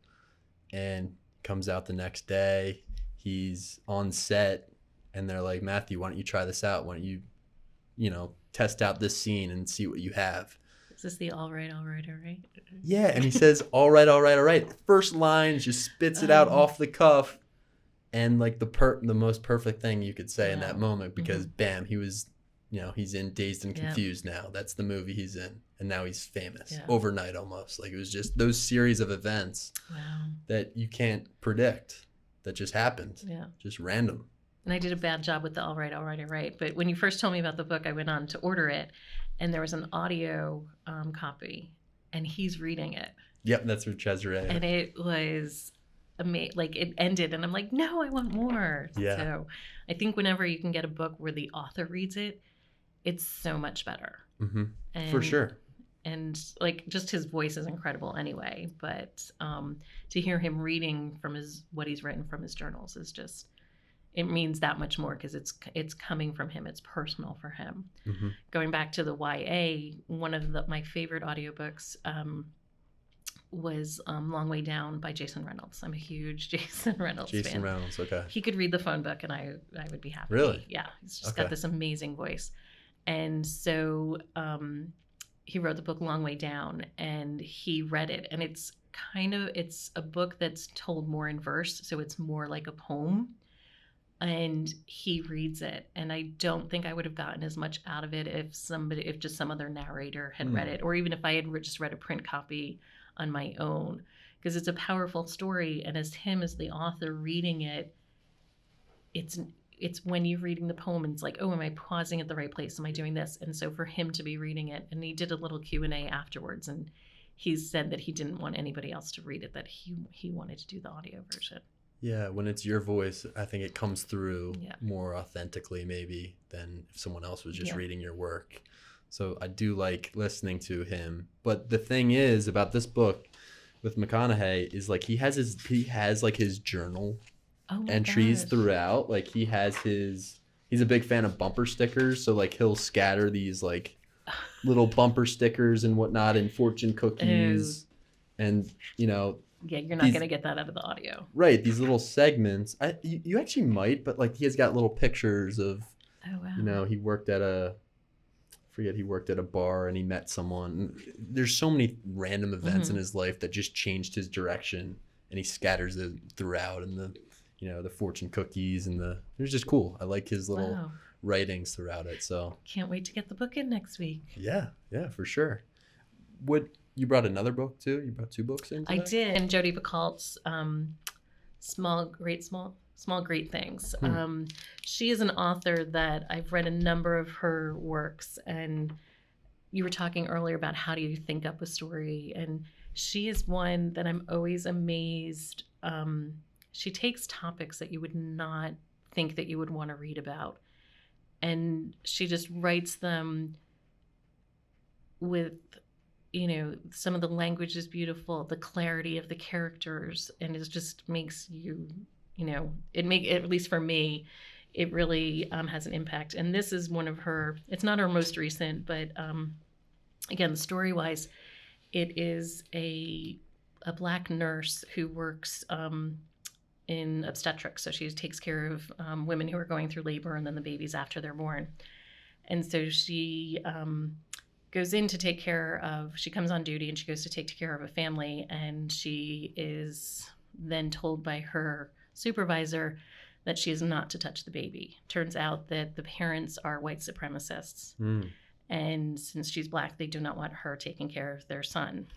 And comes out the next day. He's on set, and they're like, Matthew, why don't you try this out? Why don't you, test out this scene and see what you have? Is this the all right, all right? Yeah, and he says, all right, all right, all right. First line, just spits it out off the cuff, and like the most perfect thing you could say in that moment, because bam, he was, he's in Dazed and Confused now. That's the movie he's in, and now he's famous overnight almost. Like it was just those series of events that you can't predict. That just happened. Yeah. Just random. And I did a bad job with the all right, all right, all right. But when you first told me about the book, I went on to order it, and there was an audio copy, and he's reading it. Yep, that's what Cesare. And it was amazing. Like it ended, and I'm like, no, I want more. Yeah. So I think whenever you can get a book where the author reads it, it's so much better. Mm-hmm. For sure. And like just his voice is incredible anyway, but to hear him reading from what he's written from his journals is just, it means that much more, because it's coming from him. It's personal for him. Mm-hmm. Going back to the YA, one of my favorite audiobooks was Long Way Down by Jason Reynolds. I'm a huge Jason Reynolds fan. Jason Reynolds, okay. He could read the phone book and I would be happy. Really? Yeah. He's just got this amazing voice. And so he wrote the book Long Way Down, and he read it, and it's a book that's told more in verse, so it's more like a poem, and he reads it, and I don't think I would have gotten as much out of it if just some other narrator had read it, or even if I had just read a print copy on my own, because it's a powerful story, and as the author reading it, it's when you're reading the poem, and it's like, oh, am I pausing at the right place? Am I doing this? And so for him to be reading it, and he did a little Q&A afterwards, and he said that he didn't want anybody else to read it, that he wanted to do the audio version. Yeah, when it's your voice, I think it comes through more authentically maybe than if someone else was just reading your work. So I do like listening to him. But the thing is about this book with McConaughey is like he has like his journal entries throughout. Like he's a big fan of bumper stickers, so like he'll scatter these like little bumper stickers and whatnot and fortune cookies. And yeah, you're not gonna get that out of the audio, right? These little segments, you actually might, but like he has got little pictures of he worked at a bar and he met someone. There's so many random events in his life that just changed his direction, and he scatters it throughout, and the fortune cookies and they're just cool. I like his little writings throughout it. So can't wait to get the book in next week. Yeah, for sure. You brought another book too? You brought 2 books in today? I did. And Jodi Picoult's Small Great Things. She is an author that I've read a number of her works, and you were talking earlier about how do you think up a story, and she is one that I'm always amazed. She takes topics that you would not think that you would want to read about, and she just writes them with some of the language is beautiful, the clarity of the characters, and it just makes you at least for me, it really has an impact. And this is one of her, it's not her most recent, but again, story-wise, it is a Black nurse who works in obstetrics. So she takes care of women who are going through labor and then the babies after they're born. And so she goes in to take care of, she comes on duty and she goes to take care of a family, and she is then told by her supervisor that she is not to touch the baby. Turns out that the parents are white supremacists. And since she's Black, they do not want her taking care of their son.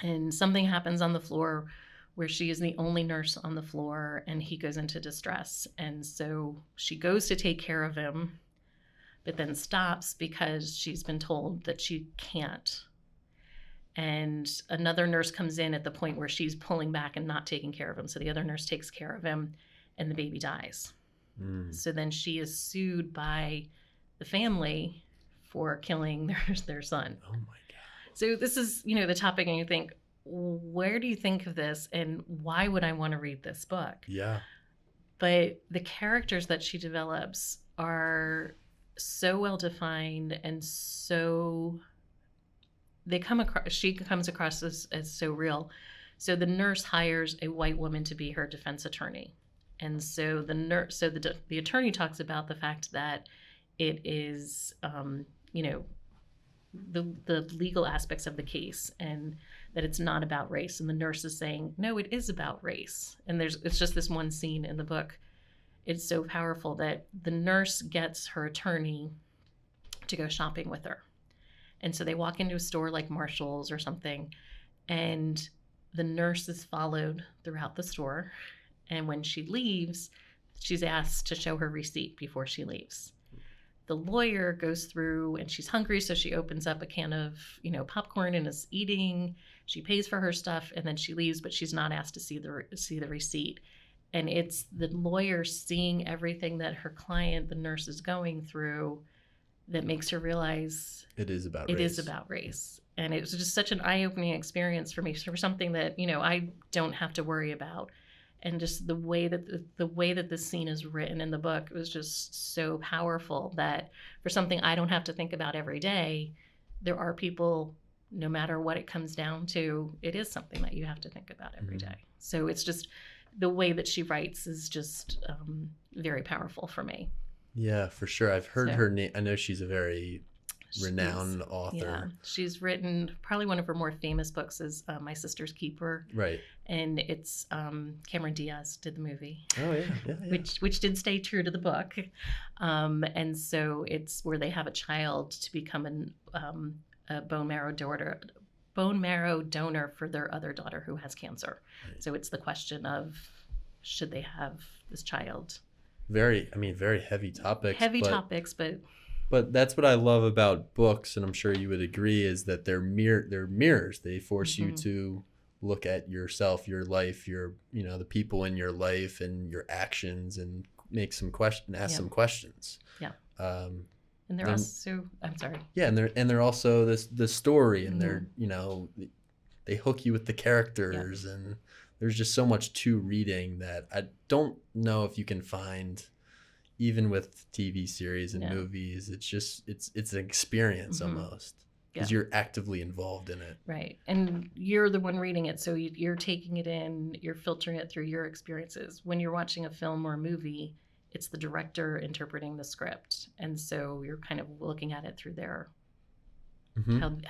And something happens on the floor where she is the only nurse on the floor, and he goes into distress. And so she goes to take care of him, but then stops because she's been told that she can't. And another nurse comes in at the point where she's pulling back and not taking care of him. So the other nurse takes care of him, and the baby dies. So then she is sued by the family for killing their son. Oh my God. So this is, the topic, and you think, where do you think of this, and why would I want to read this book? Yeah. But the characters that she develops are so well defined, and so she comes across as so real. So the nurse hires a white woman to be her defense attorney. And so the attorney talks about the fact that it is, the legal aspects of the case, and that it's not about race. And the nurse is saying, no, it is about race. And it's just this one scene in the book. It's so powerful that the nurse gets her attorney to go shopping with her. And so they walk into a store like Marshall's or something, and the nurse is followed throughout the store. And when she leaves, she's asked to show her receipt before she leaves. The lawyer goes through, and she's hungry, so she opens up a can of, popcorn and is eating. She pays for her stuff, and then she leaves, but she's not asked to see the receipt. And it's the lawyer seeing everything that her client, the nurse, is going through, that makes her realize it is about race. And it was just such an eye-opening experience for me, for something that I don't have to worry about. And just the way that this scene is written in the book, it was just so powerful that for something I don't have to think about every day, there are people, no matter what it comes down to, it is something that you have to think about every day. So it's just the way that she writes is just very powerful for me. Yeah, for sure. I've heard her name. I know she's a very renowned author. Yeah, she's written, probably one of her more famous books is My Sister's Keeper. Right. And it's Cameron Diaz did the movie. Oh yeah. Which did stay true to the book. And so it's where they have a child to become a bone marrow donor for their other daughter who has cancer. Right. So it's the question of, should they have this child? Very heavy topics. But that's what I love about books, and I'm sure you would agree, is that they're mirrors. They force you to look at yourself, your life, the people in your life and your actions, and ask some questions. Yeah. And they're also, I'm sorry. Yeah, and they're also the story, and they're, Mm-hmm. you know, they hook you with the characters, and there's just so much to reading that I don't know if you can find even with TV series and movies. It's just it's an experience almost, because you're actively involved in it. Right. And you're the one reading it, so you're taking it in, you're filtering it through your experiences. When you're watching a film or a movie, it's the director interpreting the script, and so you're kind of looking at it through their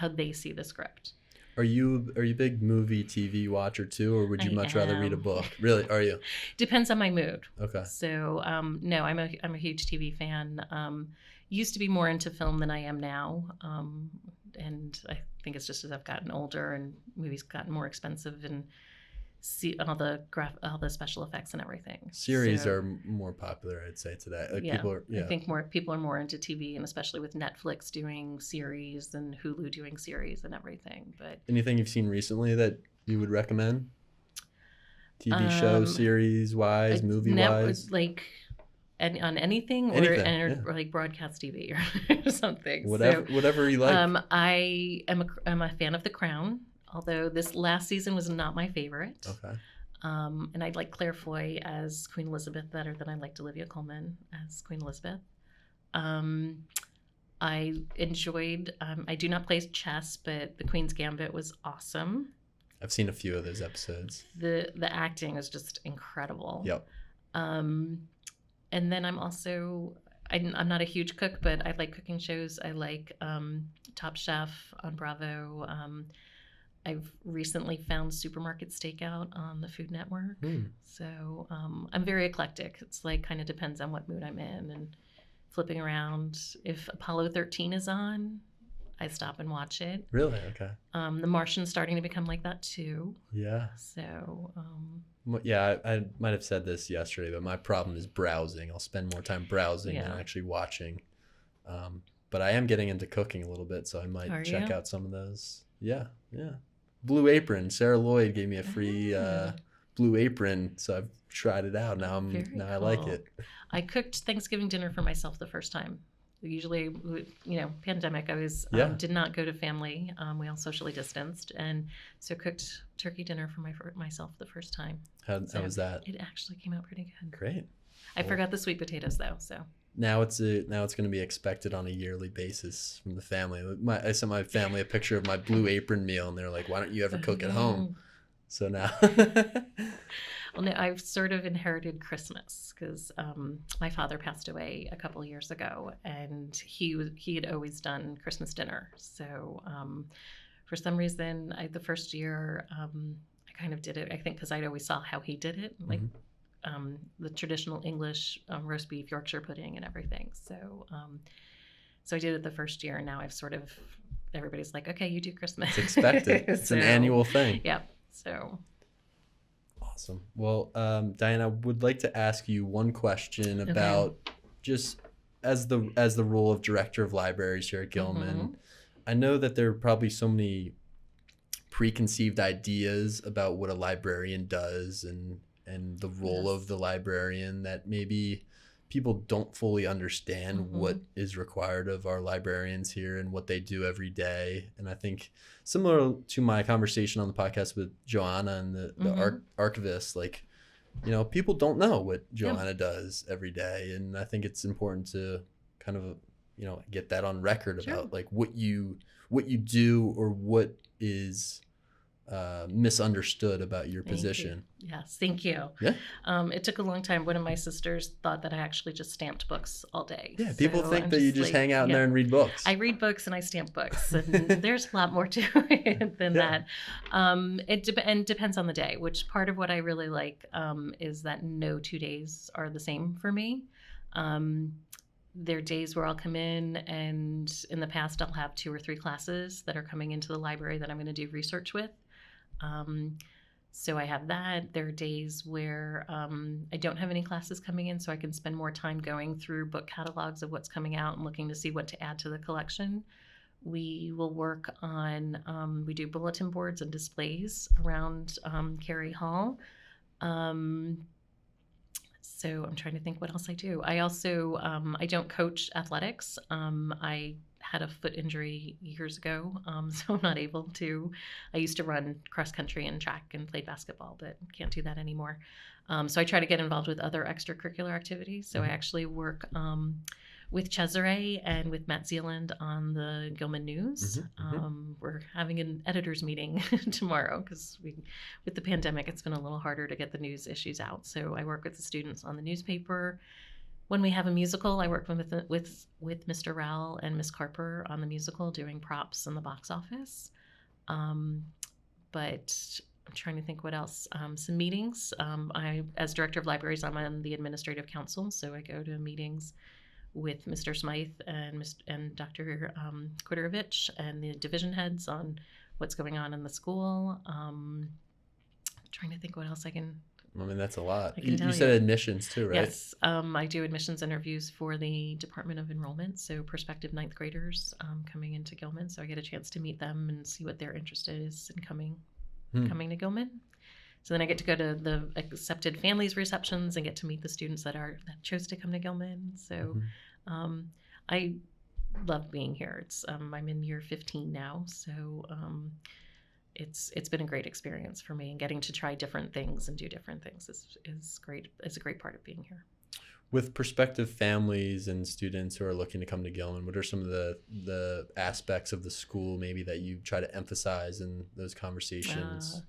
how they see the script. Are you a big movie TV watcher too, or would you much rather read a book? Really, are you? Depends on my mood. Okay. So no, I'm a huge TV fan. Used to be more into film than I am now, and I think it's just as I've gotten older and movies gotten more expensive and see all the special effects and everything. Series are more popular, I'd say, today. Like I think people are more into TV, and especially with Netflix doing series and Hulu doing series and everything. But anything you've seen recently that you would recommend? TV show, series wise, movie wise, like on anything, or like broadcast TV or something. Whatever you like. I am a fan of The Crown. Although this last season was not my favorite. Okay. And I like Claire Foy as Queen Elizabeth better than I liked Olivia Colman as Queen Elizabeth. I enjoyed, I do not play chess, but The Queen's Gambit was awesome. I've seen a few of those episodes. The acting was just incredible. Yep. And then I'm not a huge cook, but I like cooking shows. I like Top Chef on Bravo. I've recently found Supermarket Stakeout on the Food Network. So I'm very eclectic. It's like kind of depends on what mood I'm in and flipping around. If Apollo 13 is on, I stop and watch it. Really? Okay. The Martian's starting to become like that too. Yeah. So. Yeah, I might have said this yesterday, but my problem is browsing. I'll spend more time browsing than actually watching. But I am getting into cooking a little bit, so I might check out some of those. Yeah. Blue Apron. Sarah Lloyd gave me a free Blue Apron, so I've tried it out. Now I like it. I cooked Thanksgiving dinner for myself the first time. Usually, pandemic, I was did not go to family. We all socially distanced, and so cooked turkey dinner for myself the first time. How was that? It actually came out pretty good. Great. I forgot the sweet potatoes though, so. Now it's going to be expected on a yearly basis from the family. I sent my family a picture of my Blue Apron meal, and they're like, "Why don't you ever cook at home?" So now, well, no, I've sort of inherited Christmas because my father passed away a couple of years ago, and he had always done Christmas dinner. So for some reason, the first year I kind of did it. I think because I'd always saw how he did it, like. The traditional English roast beef, Yorkshire pudding, and everything. So, so I did it the first year, and now I've sort of everybody's like, okay, you do Christmas. It's expected. It's an annual thing. Yep. So. Awesome. Well, Diane, I would like to ask you one question about just as the role of director of libraries here at Gilman. I know that there are probably so many preconceived ideas about what a librarian does and the role of the librarian that maybe people don't fully understand what is required of our librarians here and what they do every day. And I think similar to my conversation on the podcast with Joanna and the archivist, like, people don't know what Joanna does every day. And I think it's important to kind of, get that on record about like what you do or what is misunderstood about your position. Yes, thank you. Yeah. It took a long time. One of my sisters thought that I actually just stamped books all day. Yeah, people think that you just hang out in there and read books. I read books and I stamp books, and there's a lot more to it than that. It depends on the day, which part of what I really like is that no 2 days are the same for me. There are days where I'll come in, and in the past I'll have 2 or 3 classes that are coming into the library that I'm going to do research with. So I have that. There are days where I don't have any classes coming in, so I can spend more time going through book catalogs of what's coming out and looking to see what to add to the collection. We will work on, we do bulletin boards and displays around Cary Hall. So I'm trying to think what else I do. I also, I don't coach athletics. I had a foot injury years ago, so I'm not able to. I used to run cross country and track and play basketball, but can't do that anymore. So I try to get involved with other extracurricular activities. So I actually work with Cesare and with Matt Zealand on the Gilman News. We're having an editors meeting tomorrow because with the pandemic, it's been a little harder to get the news issues out. So I work with the students on the newspaper. When we have a musical, I work with Mr. Rowell and Miss Carper on the musical, doing props in the box office. But I'm trying to think what else. Some meetings. As director of libraries, I'm on the administrative council, so I go to meetings with Mr. Smythe and Dr. Kwiderovich and the division heads on what's going on in the school. Trying to think what else I can. I mean, that's a lot. You said admissions too, right? Yes, I do admissions interviews for the Department of Enrollment, so prospective ninth graders coming into Gilman. So I get a chance to meet them and see what their interest is in coming to Gilman. So then I get to go to the accepted families receptions and get to meet the students that chose to come to Gilman. So I love being here. I'm in year 15 now, so it's been a great experience for me, and getting to try different things and do different things is great. It's a great part of being here. With prospective families and students who are looking to come to Gilman, what are some of the aspects of the school maybe that you try to emphasize in those conversations?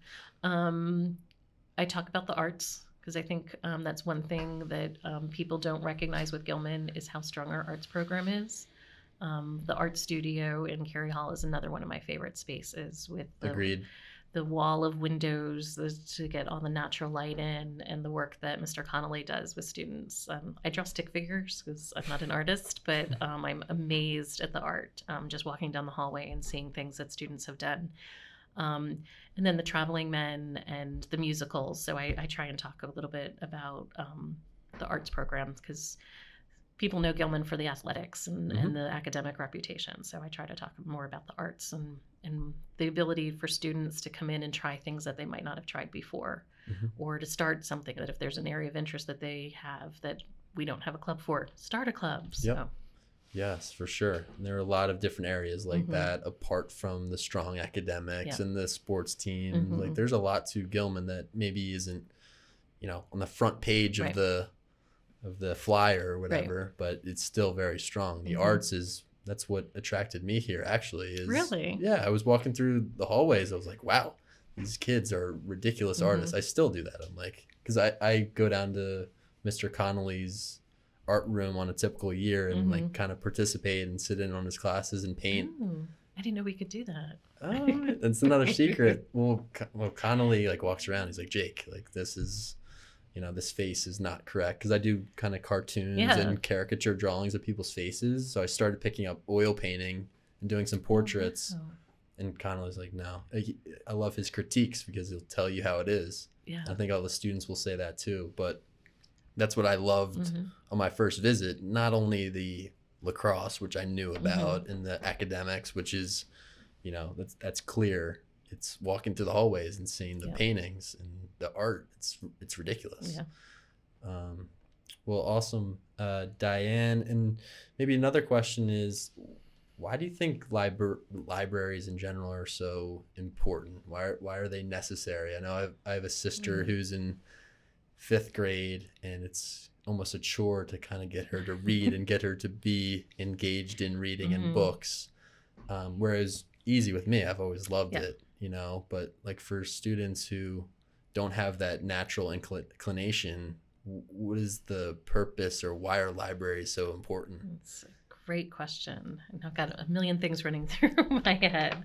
I talk about the arts, because I think that's one thing that people don't recognize with Gilman is how strong our arts program is. The art studio in Cary Hall is another one of my favorite spaces, with the wall of windows to get all the natural light in, and the work that Mr. Connolly does with students. I draw stick figures because I'm not an artist, but I'm amazed at the art, just walking down the hallway and seeing things that students have done. And then the Traveling Men and the musicals. So I try and talk a little bit about the arts programs, because people know Gilman for the athletics and the academic reputation. So I try to talk more about the arts and the ability for students to come in and try things that they might not have tried before, or to start something that if there's an area of interest that they have that we don't have a club for, start a club. So. Yes, for sure. And there are a lot of different areas like that, apart from the strong academics and the sports team. Like there's a lot to Gilman that maybe isn't, on the front page of the flyer or whatever, but it's still very strong. The arts that's what attracted me here, actually. Really? Yeah, I was walking through the hallways. I was like, wow, these kids are ridiculous artists. I still do that. I'm like, because I go down to Mr. Connolly's art room on a typical year and like kind of participate and sit in on his classes and paint. I didn't know we could do that. Oh, that's another secret. Well, Connolly like walks around. He's like, Jake, like this is, this face is not correct, because I do kind of cartoons and caricature drawings of people's faces. So I started picking up oil painting and doing some portraits. Oh, wow. And Connolly's like, no. I love his critiques because he'll tell you how it is. Yeah. I think all the students will say that too. But that's what I loved on my first visit. Not only the lacrosse, which I knew about, and the academics, which is, that's clear. It's walking through the hallways and seeing the paintings and the art. It's ridiculous. Yeah. Well, awesome, Diane. And maybe another question is, why do you think libraries in general are so important? Why are they necessary? I know I have a sister who's in 5th grade, and it's almost a chore to kind of get her to read and get her to be engaged in reading and books. Whereas easy with me, I've always loved it, but like for students who don't have that natural inclination, what is the purpose, or why are libraries so important? It's a great question. And I've got a million things running through my head.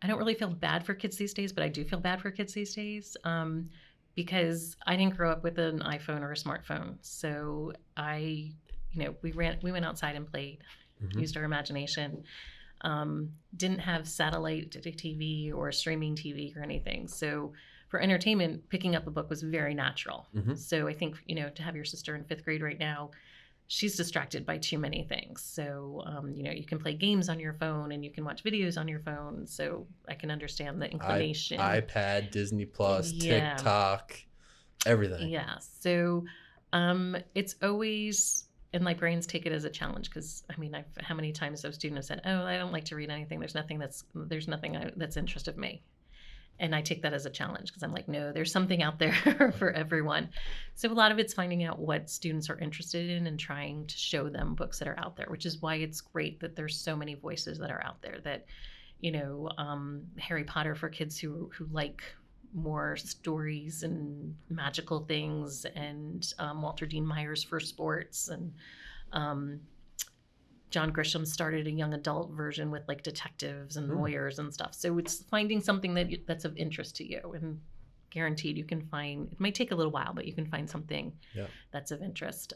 I don't really feel bad for kids these days, but I do feel bad for kids these days because I didn't grow up with an iPhone or a smartphone. So we went outside and played, used our imagination, didn't have satellite TV or streaming TV or anything. So for entertainment, picking up a book was very natural. So I think, to have your sister in 5th grade right now, she's distracted by too many things. So, you can play games on your phone and you can watch videos on your phone. So I can understand the inclination. iPad, Disney Plus, TikTok, Everything. Yeah. So it's always, and librarians take it as a challenge because I mean, how many times those students have said, "Oh, I don't like to read anything. There's nothing that's interest of me." And I take that as a challenge because I'm like, no, there's something out there for everyone. So a lot of it's finding out what students are interested in and trying to show them books that are out there, which is why it's great that there's so many voices that are out there that, Harry Potter for kids who like more stories and magical things, and Walter Dean Myers for sports, and um, John Grisham started a young adult version with like detectives and lawyers and stuff. So it's finding something that's of interest to you, and guaranteed you can find, it might take a little while, but you can find something that's of interest.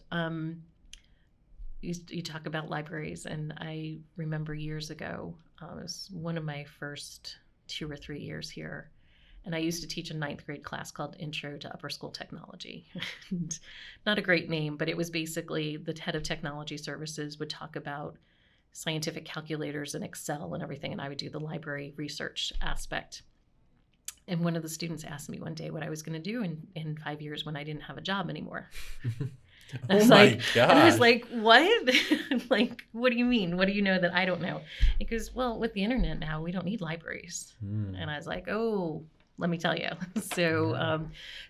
You talk about libraries, and I remember years ago, it was one of my first 2 or 3 years here. And I used to teach a 9th grade class called Intro to Upper School Technology. Not a great name, but it was basically the head of technology services would talk about scientific calculators and Excel and everything, and I would do the library research aspect. And one of the students asked me one day what I was going to do in 5 years when I didn't have a job anymore. Oh my God. And I was like, what? Like, what do you mean? What do you know that I don't know? He goes, well, with the internet now, we don't need libraries. And I was like, oh, let me tell you. So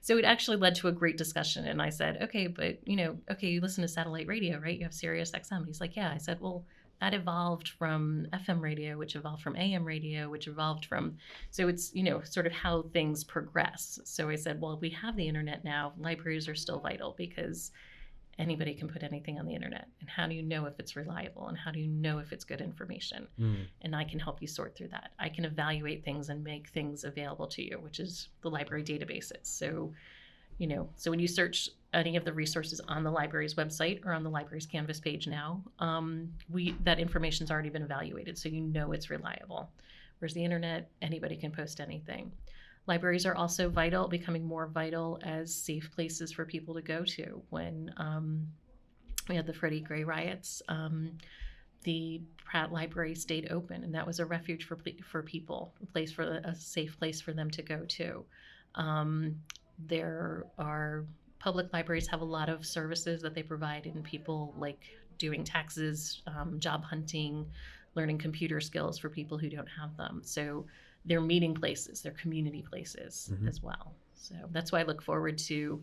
it actually led to a great discussion. And I said, okay, but you listen to satellite radio, right? You have Sirius XM. He's like, yeah. I said, well, that evolved from FM radio, which evolved from AM radio, which evolved from, so it's, sort of how things progress. So I said, well, we have the internet now. Libraries are still vital because anybody can put anything on the internet. And how do you know if it's reliable? And how do you know if it's good information? And I can help you sort through that. I can evaluate things and make things available to you, which is the library databases. So, so when you search any of the resources on the library's website or on the library's Canvas page now, that information's already been evaluated. So it's reliable. Whereas the internet, anybody can post anything. Libraries are also becoming more vital as safe places for people to go to. When we had the Freddie Gray riots, the Pratt Library stayed open, and that was a refuge for people, a safe place for them to go to. There are public libraries have a lot of services that they provide, and people like doing taxes, job hunting, learning computer skills for people who don't have them. So they're meeting places, they're community places as well. So that's why I look forward to,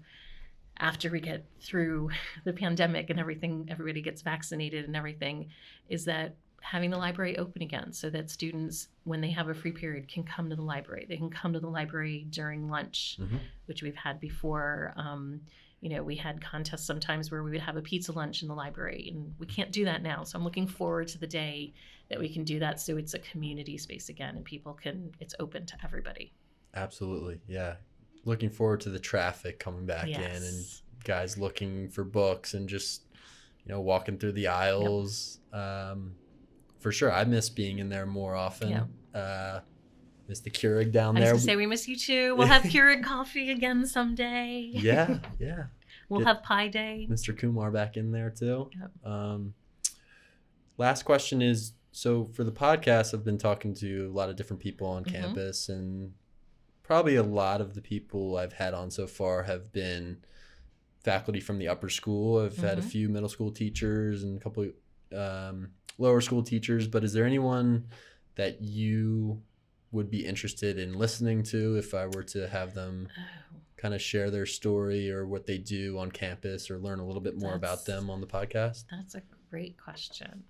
after we get through the pandemic and everybody gets vaccinated and everything, is that having the library open again so that students, when they have a free period, can come to the library. They can come to the library during lunch, which we've had before. We had contests sometimes where we would have a pizza lunch in the library, and we can't do that now. So I'm looking forward to the day that we can do that, so it's a community space again, and it's open to everybody. Absolutely, yeah. Looking forward to the traffic coming back in, and guys looking for books and just, walking through the aisles. For sure, I miss being in there more often. Miss the Keurig down there. I was going to say, we miss you too. We'll have Keurig coffee again someday. Yeah. We'll have Pie Day. Mr. Kumar back in there too. Yep. Last question is, so for the podcast, I've been talking to a lot of different people on campus, and probably a lot of the people I've had on so far have been faculty from the upper school. I've had a few middle school teachers and a couple lower school teachers, but is there anyone that you would be interested in listening to if I were to have them kind of share their story or what they do on campus, or learn a little bit more about them on the podcast? That's a great question.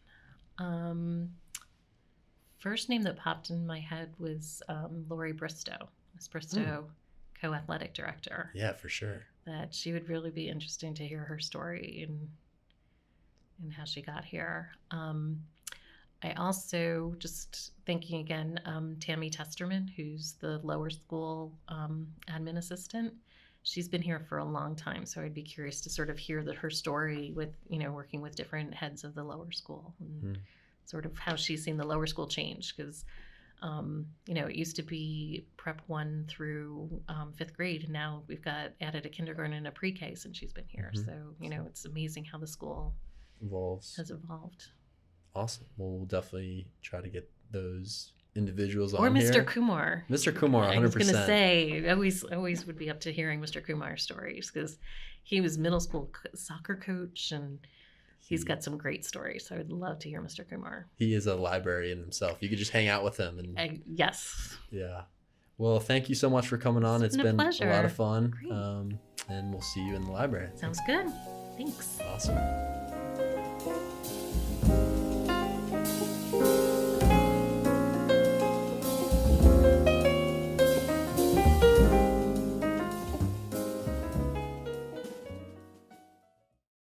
First name that popped in my head was Lori Bristow. Miss Bristow, co-athletic director. Yeah, for sure. That she would really be interesting to hear her story and how she got here. I also, just thinking again, Tammy Testerman, who's the lower school admin assistant. She's been here for a long time, so I'd be curious to sort of hear her story with, working with different heads of the lower school, and sort of how she's seen the lower school change. Because, it used to be prep 1 through 5th grade, and now we've got added a kindergarten and a pre-K since she's been here. So, it's amazing how the school has evolved. Awesome. Well, we'll definitely try to get those individuals or on Mr. here. Kumar. Mr. Kumar, 100%. I was going to say, always would be up to hearing Mr. Kumar's stories because he was middle school soccer coach and he's got some great stories. So I would love to hear Mr. Kumar. He is a librarian himself. You could just hang out with him. And yes. Yeah. Well, thank you so much for coming on. It's been a lot of fun. Great. And we'll see you in the library. Sounds good. Thanks. Awesome.